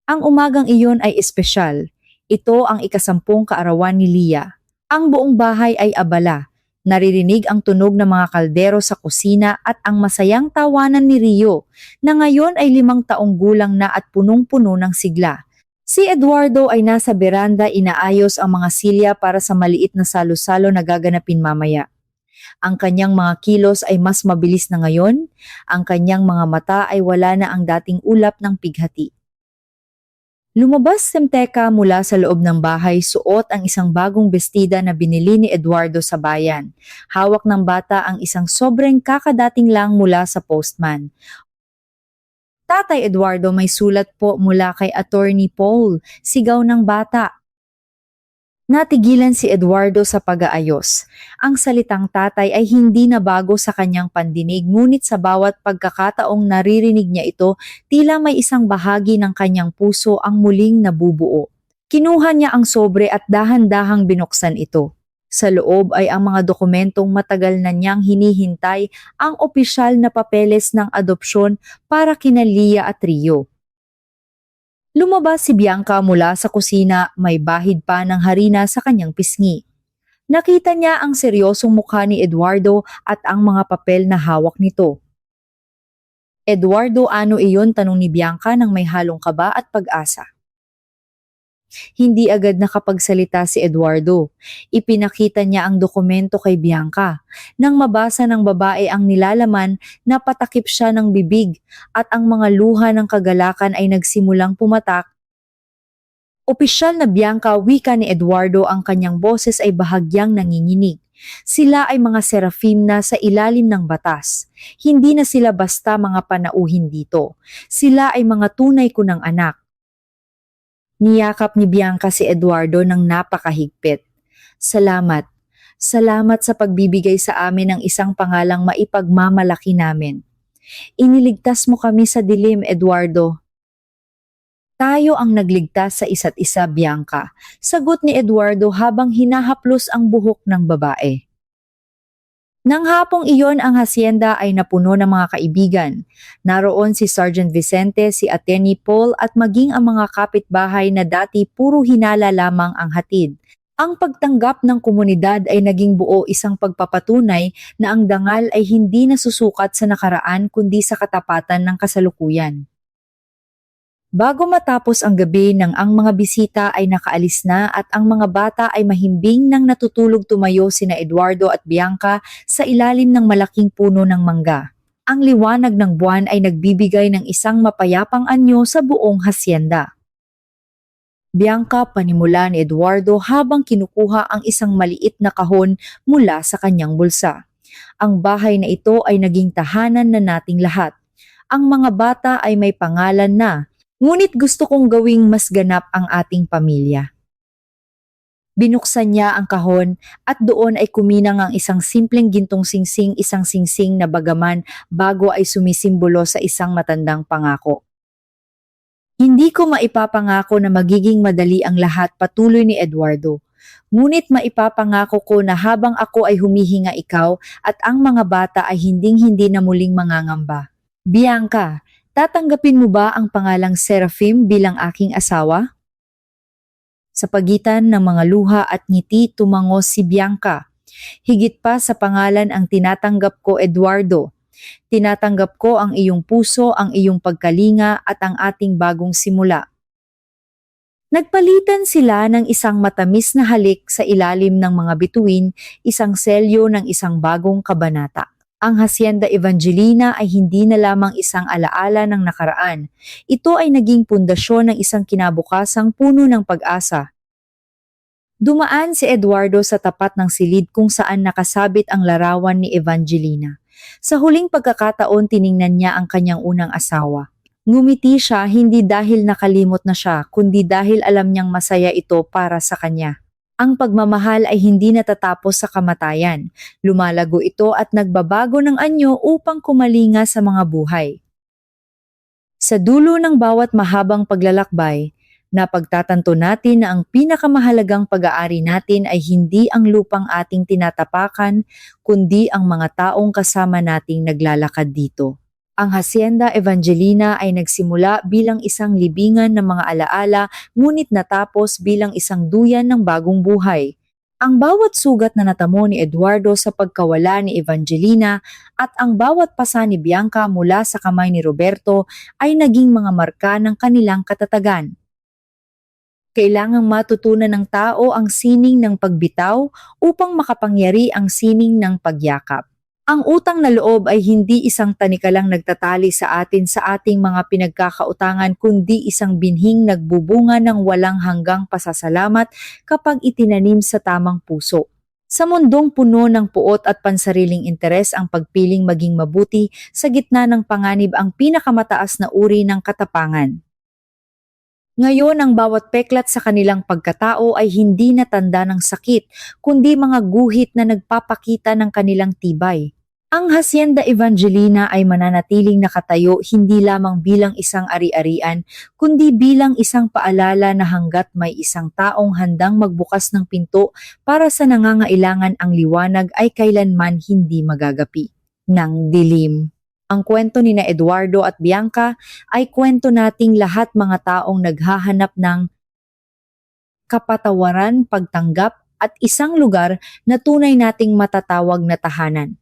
Ang umagang iyon ay espesyal. Ito ang 10 kaarawan ni Lia. Ang buong bahay ay abala. Naririnig ang tunog ng mga kaldero sa kusina at ang masayang tawanan ni Rio, na ngayon ay 5 taong gulang na at punong-puno ng sigla. Si Eduardo ay nasa beranda, inaayos ang mga silya para sa maliit na salo-salo na gaganapin mamaya. Ang kanyang mga kilos ay mas mabilis na ngayon, ang kanyang mga mata ay wala na ang dating ulap ng pighati. Lumabas si Mteka mula sa loob ng bahay, suot ang isang bagong bestida na binili ni Eduardo sa bayan. Hawak ng bata ang isang sobrang kakadating lang mula sa postman. Tatay Eduardo, may sulat po mula kay Attorney Paul, sigaw ng bata. Natigilan si Eduardo sa pag-aayos. Ang salitang tatay ay hindi na bago sa kanyang pandinig, ngunit sa bawat pagkakataong naririnig niya ito, tila may isang bahagi ng kanyang puso ang muling nabubuo. Kinuha niya ang sobre at dahan-dahang binuksan ito. Sa loob ay ang mga dokumentong matagal na niyang hinihintay, ang opisyal na papeles ng adopsyon para kina Lia at Rio. Lumabas si Bianca mula sa kusina, may bahid pa ng harina sa kanyang pisngi. Nakita niya ang seryosong mukha ni Eduardo at ang mga papel na hawak nito. Eduardo, ano iyon? Tanong ni Bianca nang may halong kaba at pag-asa. Hindi agad nakapagsalita si Eduardo. Ipinakita niya ang dokumento kay Bianca. Nang mabasa ng babae ang nilalaman, napatakip siya ng bibig at ang mga luha ng kagalakan ay nagsimulang pumatak. Opisyal na Bianca, wika ni Eduardo, ang kanyang boses ay bahagyang nanginginig. Sila ay mga serafim na sa ilalim ng batas. Hindi na sila basta mga panauhin dito. Sila ay mga tunay ko ng anak. Niyakap ni Bianca si Eduardo ng napakahigpit. Salamat. Salamat sa pagbibigay sa amin ng isang pangalang maipagmamalaki namin. Iniligtas mo kami sa dilim, Eduardo. Tayo ang nagligtas sa isa't isa, Bianca. Sagot ni Eduardo habang hinahaplos ang buhok ng babae. Nang hapong iyon, ang hasyenda ay napuno ng mga kaibigan. Naroon si Sergeant Vicente, si Attorney Paul at maging ang mga kapitbahay na dati puro hinala lamang ang hatid. Ang pagtanggap ng komunidad ay naging buo, isang pagpapatunay na ang dangal ay hindi nasusukat sa nakaraan kundi sa katapatan ng kasalukuyan. Bago matapos ang gabi nang ang mga bisita ay nakaalis na at ang mga bata ay mahimbing nang natutulog, tumayo sina Eduardo at Bianca sa ilalim ng malaking puno ng mangga. Ang liwanag ng buwan ay nagbibigay ng isang mapayapang anyo sa buong hasyenda. Bianca, panimula ni Eduardo habang kinukuha ang isang maliit na kahon mula sa kanyang bulsa. Ang bahay na ito ay naging tahanan na nating lahat. Ang mga bata ay may pangalan na, ngunit gusto kong gawing mas ganap ang ating pamilya. Binuksan niya ang kahon at doon ay kuminang ang isang simpleng gintong singsing, isang singsing na bagaman bago ay sumisimbolo sa isang matandang pangako. Hindi ko maipapangako na magiging madali ang lahat, patuloy ni Eduardo. Ngunit maipapangako ko na habang ako ay humihinga, ikaw at ang mga bata ay hinding-hindi na muling mangangamba. Bianca, tatanggapin mo ba ang pangalang Serafim bilang aking asawa? Sa pagitan ng mga luha at ngiti, tumango si Bianca. Higit pa sa pangalan ang tinatanggap ko, Eduardo. Tinatanggap ko ang iyong puso, ang iyong pagkalinga at ang ating bagong simula. Nagpalitan sila ng isang matamis na halik sa ilalim ng mga bituin, isang selyo ng isang bagong kabanata. Ang Hacienda Evangelina ay hindi na lamang isang alaala ng nakaraan. Ito ay naging pundasyon ng isang kinabukasang puno ng pag-asa. Dumaan si Eduardo sa tapat ng silid kung saan nakasabit ang larawan ni Evangelina. Sa huling pagkakataon, tiningnan niya ang kanyang unang asawa. Ngumiti siya, hindi dahil nakalimot na siya, kundi dahil alam niyang masaya ito para sa kanya. Ang pagmamahal ay hindi natatapos sa kamatayan. Lumalago ito at nagbabago ng anyo upang kumalinga sa mga buhay. Sa dulo ng bawat mahabang paglalakbay, napagtatanto natin na ang pinakamahalagang pag-aari natin ay hindi ang lupang ating tinatapakan, kundi ang mga taong kasama nating naglalakad dito. Ang Hacienda Evangelina ay nagsimula bilang isang libingan ng mga alaala, ngunit natapos bilang isang duyan ng bagong buhay. Ang bawat sugat na natamo ni Eduardo sa pagkawala ni Evangelina at ang bawat pasa ni Bianca mula sa kamay ni Roberto ay naging mga marka ng kanilang katatagan. Kailangang matutunan ng tao ang sining ng pagbitaw upang makapangyari ang sining ng pagyakap. Ang utang na loob ay hindi isang tanikalang nagtatali sa atin sa ating mga pinagkakautangan, kundi isang binhing nagbubunga ng walang hanggang pasasalamat kapag itinanim sa tamang puso. Sa mundong puno ng puot at pansariling interes, ang pagpiling maging mabuti sa gitna ng panganib ang pinakamataas na uri ng katapangan. Ngayon, ang bawat peklat sa kanilang pagkatao ay hindi na tanda ng sakit, kundi mga guhit na nagpapakita ng kanilang tibay. Ang Hacienda Evangelina ay mananatiling nakatayo hindi lamang bilang isang ari-arian, kundi bilang isang paalala na hanggat may isang taong handang magbukas ng pinto para sa nangangailangan, ang liwanag ay kailanman hindi magagapi ng dilim. Ang kwento ni na Eduardo at Bianca ay kwento nating lahat, mga taong naghahanap ng kapatawaran, pagtanggap at isang lugar na tunay nating matatawag na tahanan.